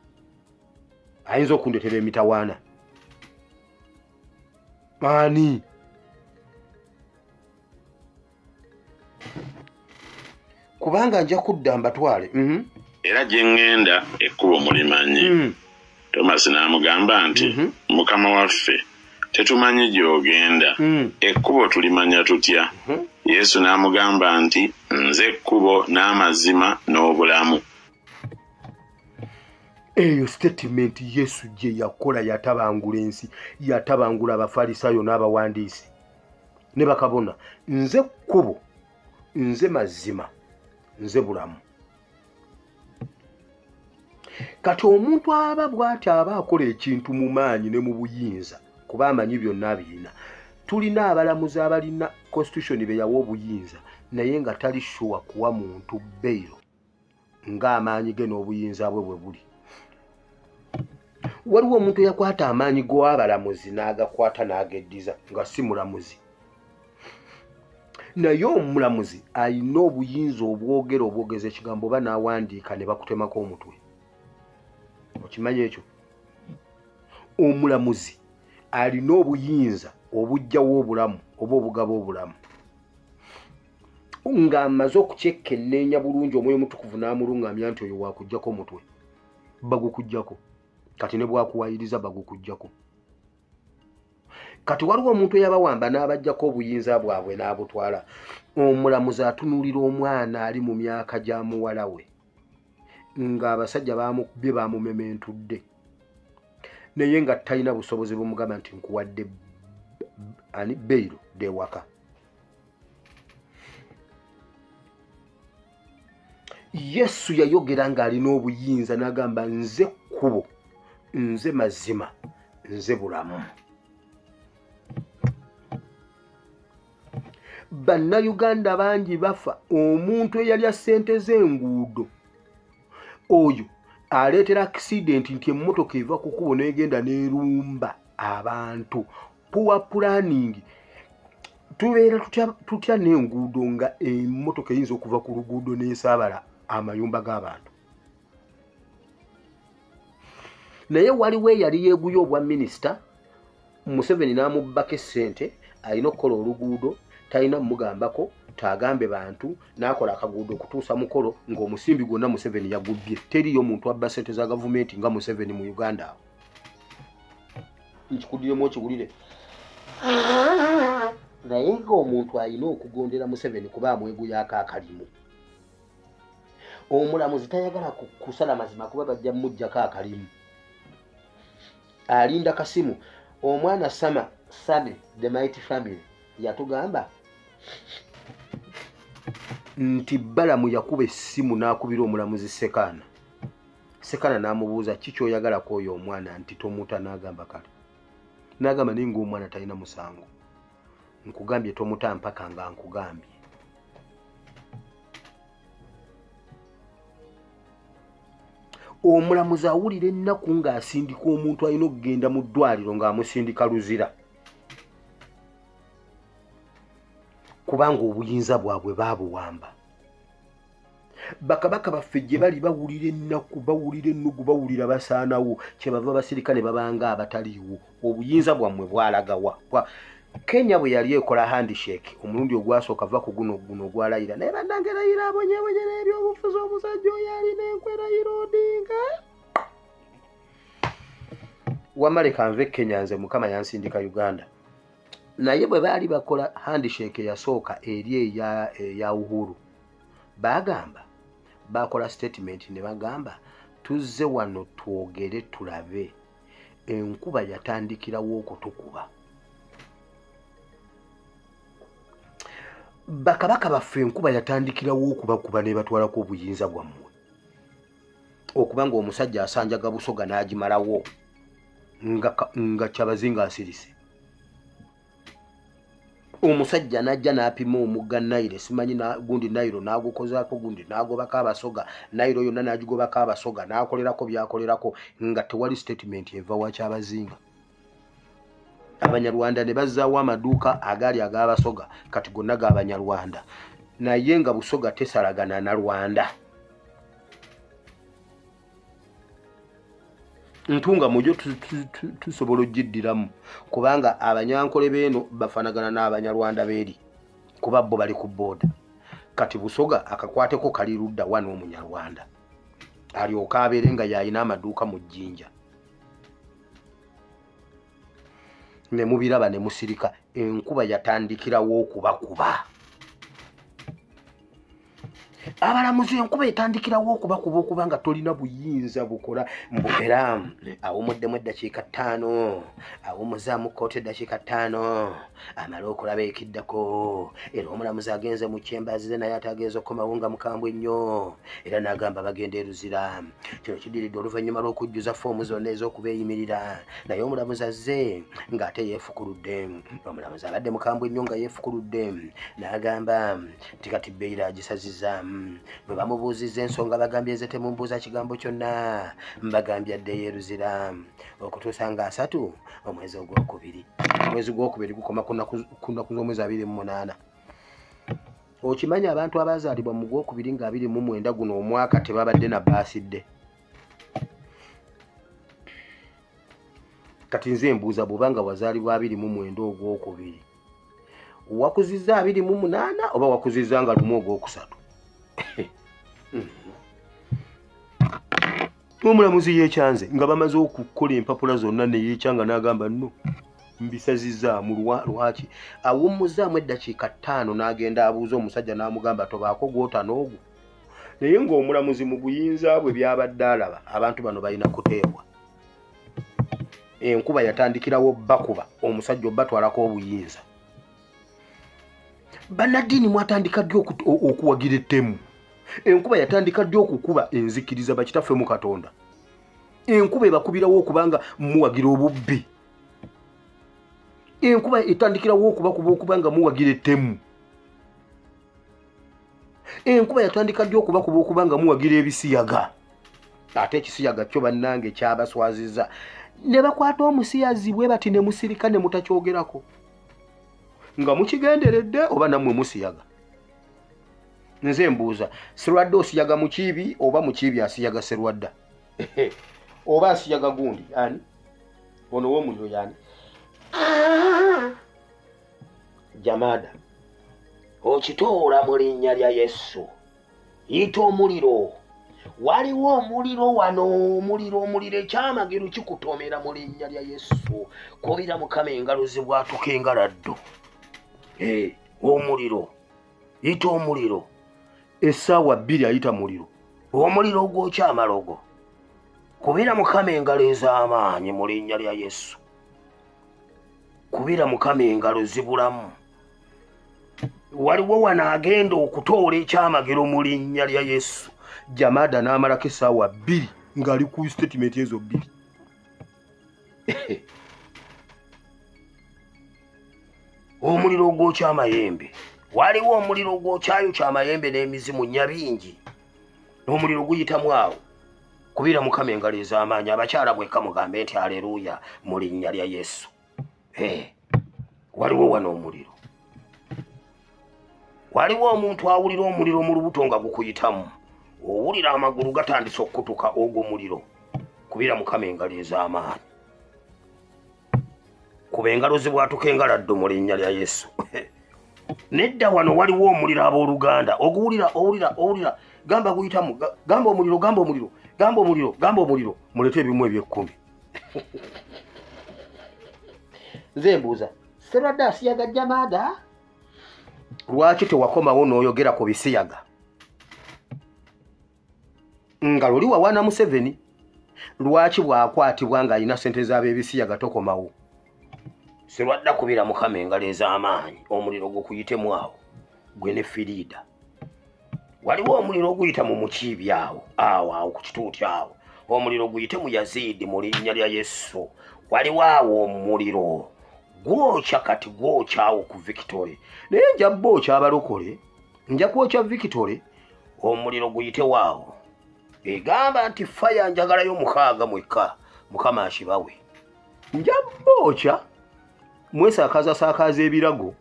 ayinza okundeetera emitawaana? Ani? Kubanga nja kudda mbatwale era gye ŋŋenda ekkubo mulimanyi. Thomas n'amugamba nti mukama waffe tetumanyi gy'ogenda ekkubo tulimanya tutya? Yesu n'amugamba nti nze ekkubo n'amazima n'obulamu. Eyo statement Yesu gye yakola yatabangula ensi yatabangula abafalisayo n'abawandiisi ne bakabona. Nze ekkubo nze mazima nze bulamu. Kati omuntu aba bw'ati aba akola ekintu mu maanyi ne mu buyinza kuba amanyi byonna abirina. Tulina abalamuzi abalina constitution be yawa obuyinza naye nga tali shuwa kuwa muntu bbeiro ng'amaanyi ge n'obuyinza bwe bwe buli. Waliwo omuntu yakwata amaanyi g'abalamuzi n'agakwata n'ageddiza nga si mulamuzi. Naye omulamuzi alina obuyinza obwogeza ekigambo oba n'awandiika ne bakutemako omutwe. Okimanyi ekyo? Omulamuzi alina obuyinza obujjawo obulamu oba obugaba obulamu. Ng'amaze okukyekkenneenya bulungi omwoyo omutukuvu n'amulungamya nti oyo wakuggyako omutwe bagukuggyako. Kati ne bwakuwayiriza bagukuggyako. Kati waliwo omuntu eyabawamba n'abajjako obuyinza bwabwe n'abutwala. Omulamuzi atunuulira omwana ali mu myaka gya muwala we ng'abasajja bye bamumementudde naye nga talina busobozi bumugamba nti nkuwadde bbeiro dewaka. Yesu yayogera ng'alina obuyinza n'agamba nze kkubo nze mazima nze bulamu. Bannayuganda bangi bafa omuntu eyalya ssente z'enguudo oyo aleetera accident nti emmotoka eva ku kkubo n'egenda n'erumba abantu. Poor planning. Tubeera tutya n'enguudo nga emmotoka eyinza okuva ku luguudo n'esaabala amayumba g'abantu. Naye waliwo eyali yeeguye obwa minisita Museveni n'amubbako essente alina okukola oluguudo talina mugambako tagambe bantu n'akola akaguudo okutuusa mukolo ng'omusimbi gwonna Museveni yagubbye. Teriyo muntu abba ssente za gavumenti nga Museveni mu Uganda awo. Nkikuddiyemu okiwulire. Naye ng'omuntu alina okugondera Museveni kuba amweguyako akalimu. Omulamuzi tayagala kusala mazima kuba bajja mujjako akalimu. Alinda kasimu. Omwana Same the Mighty Family yatugamba nti Balamu yakuba essimu n'akubira omulamuzi Sekana. Sekana n'amubuuza kiki oyagala ko oyo omwana nti tomuta n'agamba kale. Nagamba ninga omwana talina musango. Nkugambye tomuta mpaka nga nkugambye. Omulamuzi awulira ennaku ng'asindika omuntu alina okugenda mu ddwaliro ng'amusindika luzira. Kubanga obuyinza bwabwe baabuwamba. Bakabaka baffe gye bali bawulira ennaku, bawulira ennugu, bawulira basaanawo, kyebava basirika ne babanga abataliiwo. Obuyinza bwammwe bwalagawa. Kenya bwe yali ekola handshake omulundi ogwasooka va ku guno ogwalayira naye bannange layira abonyebonye n'ebyobufuzi omusajja oyo alina enkwerayira Odinga. Wamale kanve Kenya nze Mukama yansindika Uganda. Naye bwe baali bakola handshake yasooka eri eya Uhuru bagamba bakola statement ne bagamba tuzze wano twogere tulabe enkuba yatandikirawo okutukuba. Bakabaka baffe enkuba yatandikirawo okubakuba ne batwalako obuyinza bwammwe. Okubanga omusajja asanjaga Busoga n'agimalawo nga Kyabazinga asirise. Omusajja najja n'apima omugga Nairo, simanyi gundi Nairo n'agukozaako gundi n'agobako Abasoga, Nairo yonna n'agigobako Abasoga n'akolerako byakolerako nga tewali statement eva wa Kyabazinga. Abanyarwanda ne bazzaawo amaduuka agaali ag'Abasoga kati gonna g'Abanyarwanda naye nga Busoga tesalagana na Rwanda. Ntunga mujo tusobola ogiddiramu kubanga Abanyankole beeno bafanagana n'Abanyarwanda beeri kuba bo bali ku booda. Kati Busoga akakwateko kali ludda wa n'Omunyarwanda alyoka abeere nga yalina amaduuka mu Jjinja. Ne mubiraba ne musirika enkuba yatandikirawo okubakuba. Abalamuzi enkuba etandikirawo okubakuba okubanga tolina buyinza bukola era awumuddemu eddakiika 5 awumuzaamu kkooti eddakiika 5 amala okulaba ekiddako era omulamuzi agenze mu kyembazize naye atagenze okukomawo nga mukambwe nnyo era n'agamba bagenda eruzira. Kino kidiridde oluvannyuma lw'okujjuza foomu zonna ez'okubeeyimirira naye omulamuzi azze ng'ate yeefukuludde. Omulamuzi abadde mukambwe nnyo nga yeefukuludde n'agamba nti kati bbeeyira agisazizza. Bwe bamubuuzizza ensonga bagambye nze temumbuuza kigambo kyonna mbagambye addeyo eruzira okutuusa nga 3 omwezi ogwokubiri. Omwezi gwokubiri gukoma ku nnaku z'omwezi 28. Okimanyi abantu abaazaalibwa mu gwokubiri nga 29 guno omwaka tebabadde na baasidde. Kati nze mbuuza bw'obanga wazaalibwa 29 ogwokubiri wakuzizza 28 oba wakuzizza nga 1 ogwokusatu? Omulamuzi yeekyanze nga bamaze okukola empapula zonna ne yeekyanga n'agamba nno mbisazizaamu lwaki. Awummuzaamu eddakiika 5 n'agenda abuuza omusajja n'amugamba tobaako gwota n'ogwo. Naye ng'omulamuzi mu buyinza bwe byabadde alaba abantu bano balina kuteebwa. Enkuba yatandikirawo bakuba omusajja obatwalako obuyinza. Bannaddiini mwatandika ddi okuwagira ettemu. Enkuba yatandika ddi okukuba enzikiriza bakitaffe mu Katonda. Enkuba ebakubirawo okubanga muwagira obubbi. Enkuba etandikirawo okubakuba okubanga muwagira ettemu. Enkuba yatandika ddi okubakuba okubanga muwagira ebisiyaga. Ate ekisiyaga kyo bannange kyabaswazizza. Ne bakwata omusiyazi bwe bati ne musirika ne mutakyogerako. Nga mukigenderedde oba nammwe musiyaga. Nze mbuuza Serwadda osiyaga mukiibi oba mukiibi asiyaga Serwadda? Oba asiyaga gundi ani? Ono w'omuliro yani? Jamada okitoola mu linnya lya Yesu. Yita omuliro. Waliwo omuliro wano, omuliro ekyamagero kikutomera mu linnya lya Yesu. Kubira Mukama engalo ze bwatuka engaladdo. Omuliro. Yita omuliro. Essaawa 2 ayita muliro. Omuliro gwokya amalogo. Kubira Mukama engalo ez'amaanyi mu linnya lya Yesu. Kubira Mukama engalo zibulamu. Waliwo wano agenda okutoola ekyamagero mu linnya lya Yesu. Jamada n'amalako essaawa 2 ng'ali ku statement ezo 2. omuliro ogwokya amayembe waliwo omuliro ogwokyayo kyamayembe n'emizimu nyabingi n'omuliro guyitamu awo kubira mukama engalo ez'amaanyi abakyala mwekka mugambe nti aleluya mu linnya lya yesu waliwo wano omuliro waliwo omuntu awulira omuliro mu lubuto nga gukuyitamu owulira amagulu gatandise okukutuka ogwo muliro kubira mukama engalo ez'amaanyi kuba engalo zibwatuka engaladdo mu linnya lya yesu nedda wano waliwo omuliro abooluganda oguwulira gamba guyitamu gamba omuliro mulete ebimu eby'ekkumi nze mbuuza serwadde asiyaga jamaada lwaki tewakomawo n'oyogera ku bisiyaga nga luli wawaana Museveni lwaki bwakwatibwa ng'alina ssente z'ab'ebisiyaga tokomawo serwadda kubira mukama engalo ez'amaanyi omuliro gukuyitemu awo gwe ne firiida waliwo omuliro oguyita mu mukiibi awo ku kituuti awo omuliro guyite mu Yazidi mu linnya lya Yesu waliwo awo omuliro gwokya kati gwokya awo ku Victory naye nja bookya abalokole nja kwokya Victory omuliro guyite waawo egamba nti faya njagalayo 6 mwekka mukama akibawe nja bookya mwesakaza ebirago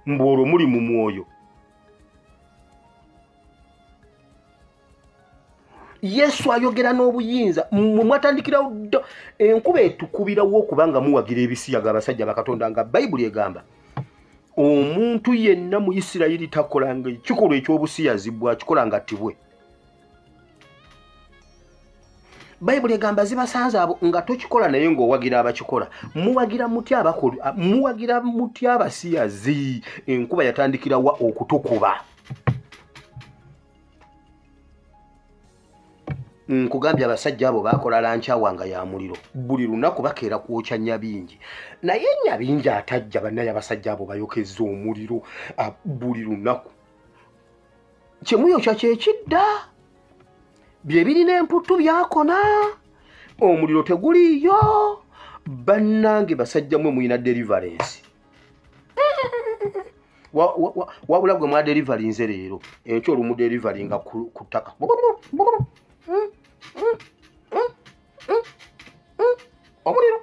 mbwolwo muli mu mwoyo Yesu ayogera n'obuyinza mwatandikirawo enkuba etukubirawo okubanga muwagira ebisiyaga abasajja bakatonda nga Bayibuli egamba omuntu yenna mu Isirayiri takolanga ekikolwa ekyobusiyazi bwakikola attibwe Bayibuli egamba zibasanze abo nga tokikola naye ng'owagira abakikola muwagira mutya abasiyazi enkuba yatandikirawa okutukuba nkugambye abasajja abo bakola lankyawa nga ya muliro buli lunaku bakeera kwokya nyabingi naye nyabingi atajja bannaye abasajja abo bayokezza omuliro buli lunaku kyemuyokya kyekidda bye birina emputtu byakona omuliro teguliyo bannange basajja mwe muyina deliverance wabula gwe mwa delivery leero enkyo olumu delivery nga ku ttaka omuliro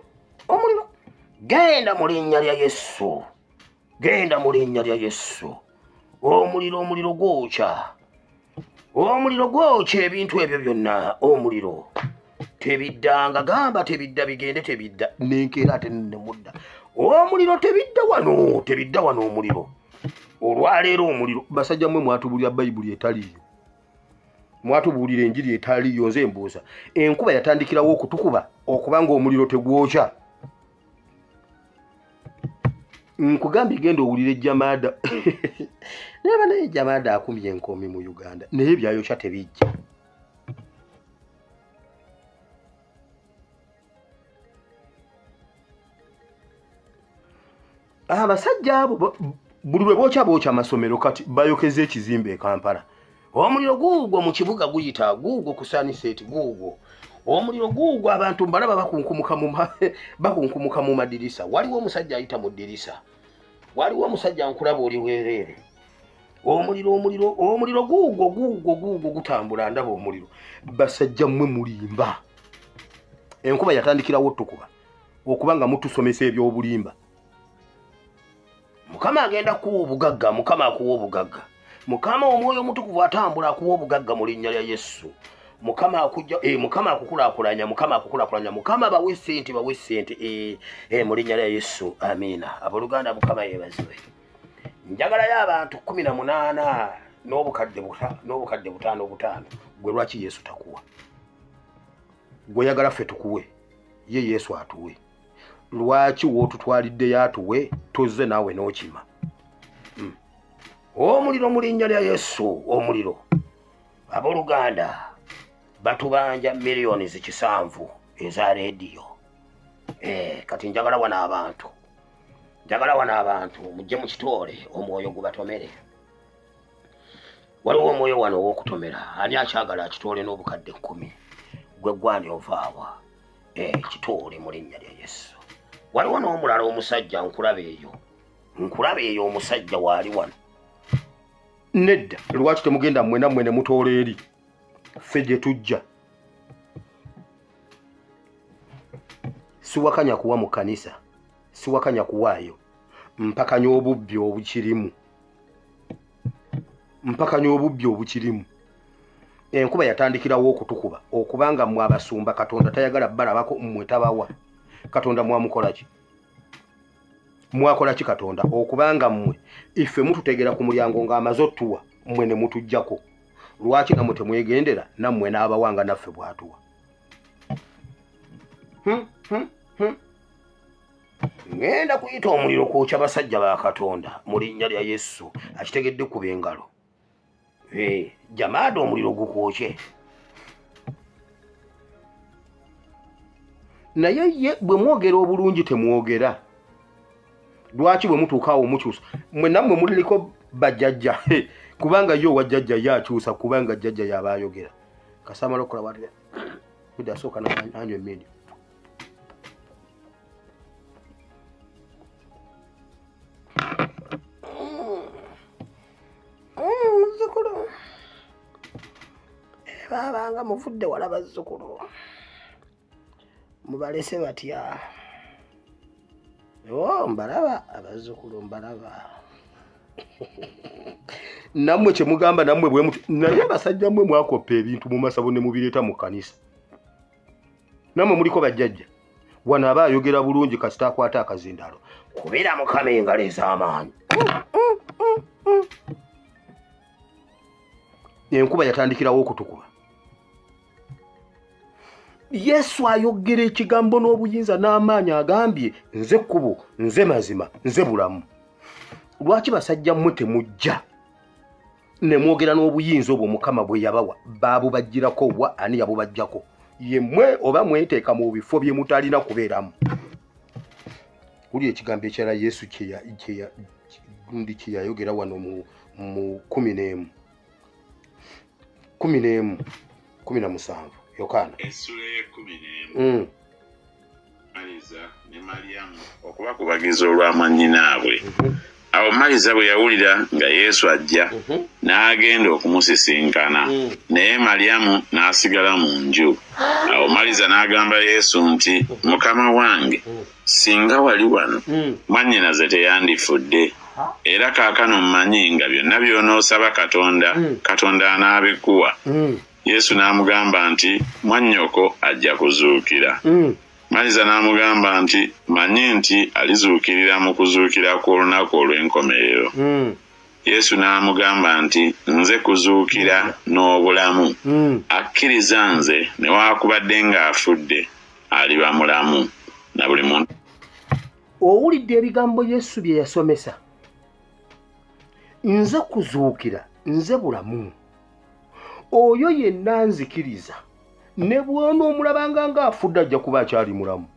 genda mu linnya lya Yesu omuliro gwokya ebintu ebyo byonna omuliro tebiddanga gamba tebidda bigende tebidda nenkeera ate nemudda omuliro tebidda wano omuliro olwaleero omuliro basajja mwe mwatubulira Bayibuli etaliyo mwatubuulira enjiri etaliyo nze mbuuza enkuba yatandikirawo okutukuba okubanga omuliro tegwokya nkugambye genda owulira ejjamaada naye naye ejjamaada akumye enkomi mu Uganda naye byayokya tebijja abasajja abo buli lwe bookya amasomero kati bayokeza ekizimbe e Kampala omuliro guugwo mu kibuga guyita guugwo ku Sunset guugwo omuliro guugwo abantu mbalaba bakunkumuka mu madirisa waliwo omusajja ayita mu ddirisa waliwo omusajja nkulaba oli weereere omuliro guugwo gutambula ndaba omuliro basajja mmwe mulimba enkuba yatandikirawo tukuba okubanga mutusomesa ebyobulimba mukama agenda kuwa obugagga mukama akuwa obugagga mukama omwoyo omutukuvu atambula akuwa obugagga mu linnya lya Yesu mukama akukulaakulanya mukama bawe ssente mu linnya lya Yesu amiina abooluganda mukama yeebazibwe njagalayo abantu 18 n'obukadde 5 gwe lwaki Yesu takuwa gwe yagala ffe tukuwe ye Yesu atuwe lwaki wootutwalidde yatuwe tozze naawe n'okima omuliro mu linnya lya Yesu omuliro abooluganda batubanja miliyoni 7 eza rediyo kati njagala wana abantu mujje mu kitole omwoyo gubatomere waliwo omwoyo wano ow'okutomera ani akyagala akitole n'obukadde 10 gwe gwani ovaawa kitole mu linnya lya Yesu waliwo n'omulala omusajja nkulaba eyo nkulabe eyo omusajja waali wano nedda lwaki temugenda mwena mwene mutoola eri ffe gye tujja siwakanya kuwa mu kanisa siwakanya kuwaayo mpakanya obubbi obukirimu enkuba yatandikirawo okutukuba okubanga mmwe abasumba katonda tayagala balabako mmwe tabawa katonda mwamukola ki katonda okubanga mmwe ife mututegera ku mulyango ng'amaze ottuwa mmwe ne mutujjako lwaki nammwe temwegendera nammwe n'abawanga naffe bw'atuwa ngenda kuyita omuliro kwokya basajja ba katonda mu linnya lya yesu akitegedde kuba engalo jamaada omuliro gukwokye naye ye bwe mwogera obulungi temwogera lwaki bwe mutuukaawo mukyusa mwe nammwe muliliko bajjajja kubanga yo wajjajja yakyusa kubanga jjajja yaba ayogera kasamala okukola bwatira budde asooka nanywa emmindi muzzukulu babanga muvudde wala bazzukulu mubalese batya mbalaba abazzukulu mbalaba nammwe kyemugamba nammwe bwe muti naye abasajja mmwe mwakoppa ebintu mu masabo ne mubireeta mu kanisa nammwe muliko bajjajja wano aba ayogera bulungi kasita akwata akazindalo kubeera mukama engalo ez'amaanyi enkuba yatandikirawo okutukuba yesu ayogera ekigambo n'obuyinza n'amaanyi agambye nze kkubo nze mazima nze bulamu lwaki basajja mmwe temujja ne mwogera n'obuyinza obwo mukama bwe yabawa baabubajjirako wa ani yabubajjako ye mmwe oba mweteeka mu bifo bye mutalina kubeeramu wuli ekigambo ekyala yesu gundi kye yayogera wano mu 17 Yokaana essula ye 11 Maliza ne Mariamu okuba kubagiza olw'amannyinaabwe awo Maliza bwe yawulira nga Yesu ajja n'agenda okumusisinkana naye Mariamu n'asigala mu nju awo Maliza n'agamba Yesu nti mukama wange singa wali wano mwannyinaze teyandifudde era kaakano mmanyi nga byonna by'onoosaba Katonda anaabikuwa Yesu n'amugamba nti mwannyoko ajja kuzuukira Maliza n'amugamba nti manyi nti alizuukirira mu kuzuukira kw'olunaku olw'enkomerero Yesu n'amugamba nti nze kuzuukira n'obulamu akkiriza nze newaakubadde ng'afudde aliba mulamu na buli muntu owulidde ebigambo Yesu bye yasomesa nze kuzuukira nze bulamu oyo yenna nzikiriza ne bw'onoomulabanga ng'afudde ajja kuba akyali mulamu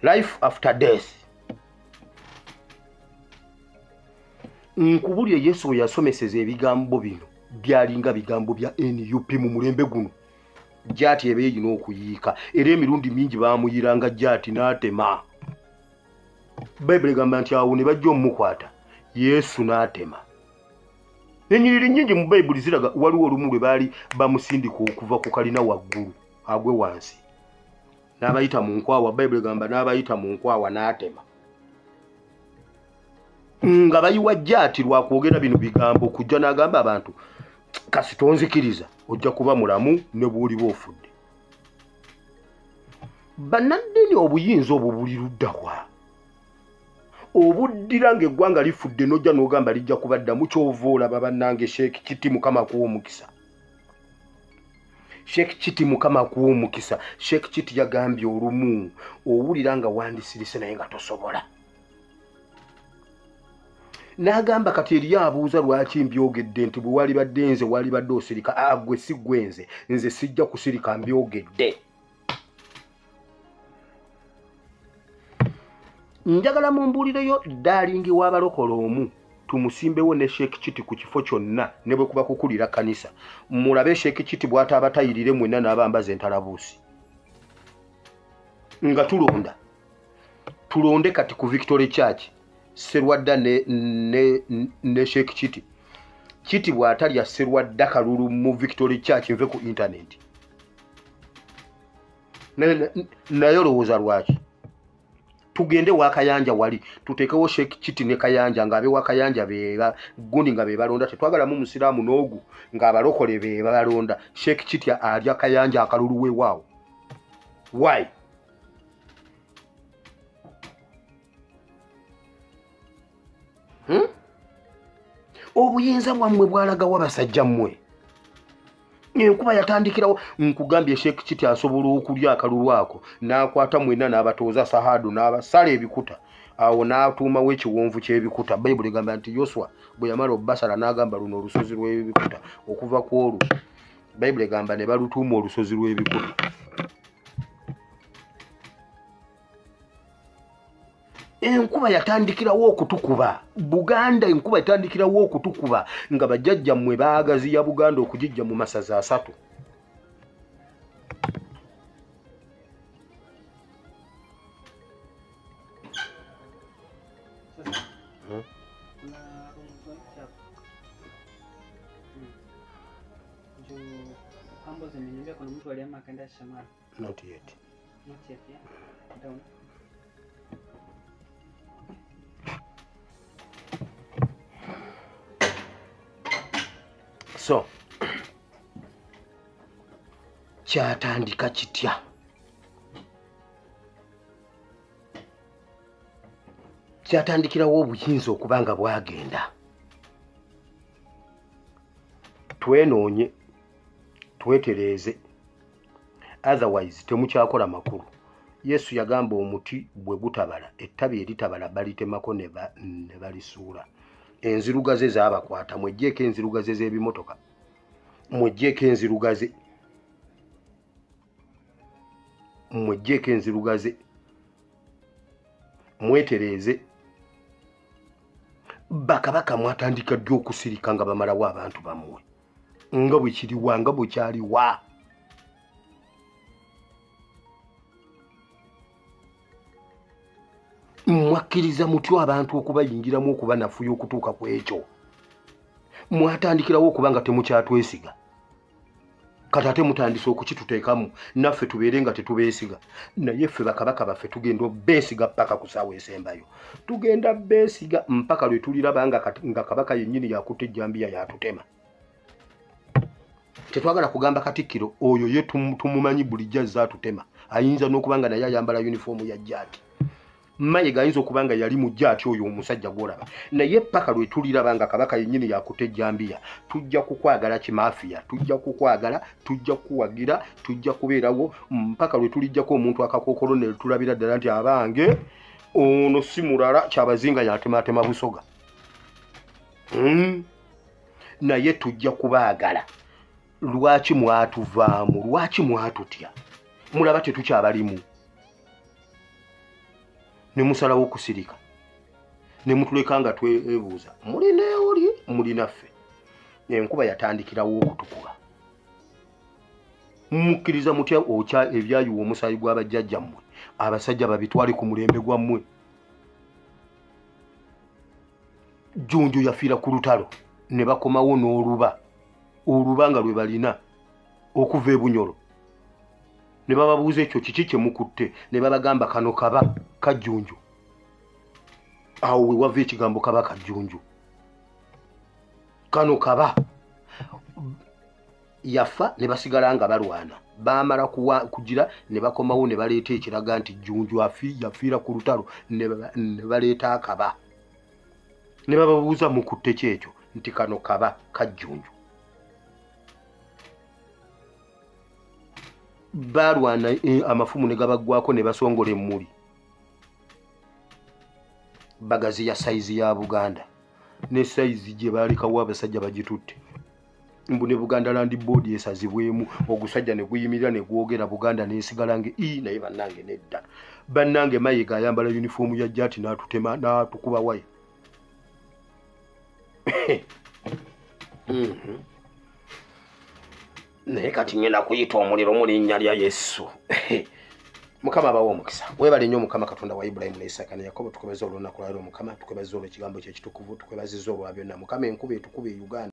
life after death nkubulye Yesu bwe yasomeseza ebigambo bino byalinga bigambo bya NUP mu mulembe guno gyati eba eyina okuyiika era emirundi mingi baamuyiranga gyati n'atema Bayibuli egamba nti awo ne bajja omukwata Yesu n'atema enyiriri nnyingi mu Bayibuli ziraga waliwo olumu lwe baali bamusindika okuva ku kalina waggulu agwe wansi n'abayita mu nkwawa Bayibuli egamba n'abayita mu nkwawa n'atema nga bayiwa gyati lwakwogera bino bigambo kujja n'agamba abantu kasi tonzikiriza ojja kuba mulamu ne bw'oliba ofudde bannaddiini obuyinza obwo buli luddawa obuddira ng'eggwanga lifudde n'ojja n'ogamba lijja kubaddamu ky'ova olaba bannange Sheikh Kiti mukama akuwa omukisa Sheikh Kiti mukama akuwa omukisa Sheikh Kiti yagambye olumu owulira nga wandisirise naye nga tosobola n'agamba kati eri abuuza lwaki mbyogedde nti bwe wali badde nze wali badde osirika agwe si gwenze nze sijja kusirika mbyogedde njagala mumbuulireyo Darling w'abalokola omu tumusimbewo ne Sheikh Kiti ku kifo kyonna ne bwe kuba kukulira kanisa mulabe Sheikh Kiti bw'ataaba tayirire mwenna n'abambaza entalabuusi nga tulonde kati ku Victory Church Serwadda ne Sheikh Chiti. Chiti bw'atalya Serwadda kalulu mu Victory Church nve ku internet. Naye olowooza lwaki? Tugende wa Kayanja wali tutekewo Sheikh Chiti ne Kayanja ng'abe wa Kayanja beera gundi nga be balonda tetwagalamu musiraamu n'ogu ng'abalokole be balonda. Sheikh Chiti alya Kayanja akalulu we waawo. Why? Obuyinza bwammwe bwalagawo abasajja mmwe. Enkuba yatandikirawo nkugambye Sheikh Chiti asobola okulya akalulu ako n'akwata mwenna n'abatooza sahadu n'abasala ebikuta awo n'atuumawo ekiwonvu ky'ebikuta. Bayibuli egamba nti Yoswa bwe yamala obbasala n'agamba luno olusozi lw'ebikuta okuva ku olwo. Bayibuli egamba ne balutuuma olusozi lw'ebikuta. Enkuba yatandikirawo okutukuba. Buganda enkuba yatandikirawo okutukuba nga bajjajja mmwe baagaziya Buganda okugijja mu masaza 3. Not yet. Not yet, yeah. Down. So, kyatandika kitya? Kyatandikirawo obuyinza okuba nga bwagenda. Twenoonye, twetereeze. Otherwise, temukyakola makulu. Yesu yagamba omuti bwe gutabala, ettabi eritabala balitemako ne balisuula. Enzirugaze zaabakwata, mwejjeeko enzirugaze z'ebimotoka. Mwejjeeko enzirugaze. Mwejjeeko enzirugaze. Mwetereeze. Bakabaka mwatandika ddi okusirika nga bamalawo abantu bammwe. Nga bwe kiriwa, nga bwe kyaliwa. Mwakkiriza mutyo abantu okubayingiramu okuba nafuyo okutuuka ku ekyo. Mwatandikirawo okuba nga temukyatwesiga. Kati ate mutandise okukituteekamu naffe tubeere nga tetubeesiga. Naye ffe bakabaka baffe tugenda beesiga ppaka ku ssaawa esembayo. Tugenda beesiga mpaka lwe tuliraba nga kabaka yennyini yakutte ejjambiya yatutema. Tetwagala kugamba Katikkiro oyo ye tumumanyi bulijjo azza atutema. Ayinza n'okuba nga naye ayambala yunifoomu ya jjaati. Mayiga ayinza okuba nga yali mu jjaati oyo omusajja gw'olaba. Naye ppaka lwe tuliraba nga kabaka yennyini yakutte ejjambiya, tujja kukwagala kimaafiya, tujja kukwagala, tujja kuwagira, tujja kubeerawo mpaka lwe tulijjako omuntu akakookolo ne tulabira ddala nti abange ono si mulala kyabazinga yatematema busoga. Naye tujja kubaagala. Lwaki mwatuvaamu? Lwaki mwatutya? Mulaba tetukyabalimu. Ne musalawo okusirika. Ne mutuleka nga twebuuza. Mulina oli, mulina ffe. Enkuba yatandikirawo okutukuba. Mukkiriza mutya okya ebyayiwa omusaayi gw'abajjajjammwe abasajja babitwale ku mulembe gwammwe? Jjunju yafiira ku lutalo ne bakomawo n'oluba. Oluba nga lwe balina okuva e Bunyoro. Ne bababuuza ekyo kiki kye mukutte, ne babagamba kano kaba Kajjunju. Awo we wava ekigambo kaba Kajjunju. Kano kaba yafa ne basigala nga balwana. Baamala kugira ne bakomawo ne baleeta ekiraga nti Jjunju yafiira ku lutalo ne baleeta akaba. Ne bababuuza mukutte kyekyo nti kano kaba Kajjunju. Balwana amafumu ne gabaggwako ne basongola emmuli. Bagazi ya saizi ya Buganda ne saizi gye baalekawo abasajja bagitutte. Mbu ne Buganda Land Board esazibwemu ogusajja ne guyimirira ne gwogera Buganda n'esigala nge naye bannange nedda. Bannange Mayiga ayambala yunifoomu ya jjaati n'atutema n'atukuba waya. Naye kati ngenda kuyita omuliro mu linnya lya Yesu. mukama abawo omukisa webale nnyo mukama katonda wa Ibrahim ne Isaka ne Yakobo tukwebeza olunaku lwaleero mukama tukwebeza olw'ekigambo kye kitukuvu tukwebazizza olwa byonna mukama enkuba etukube Uganda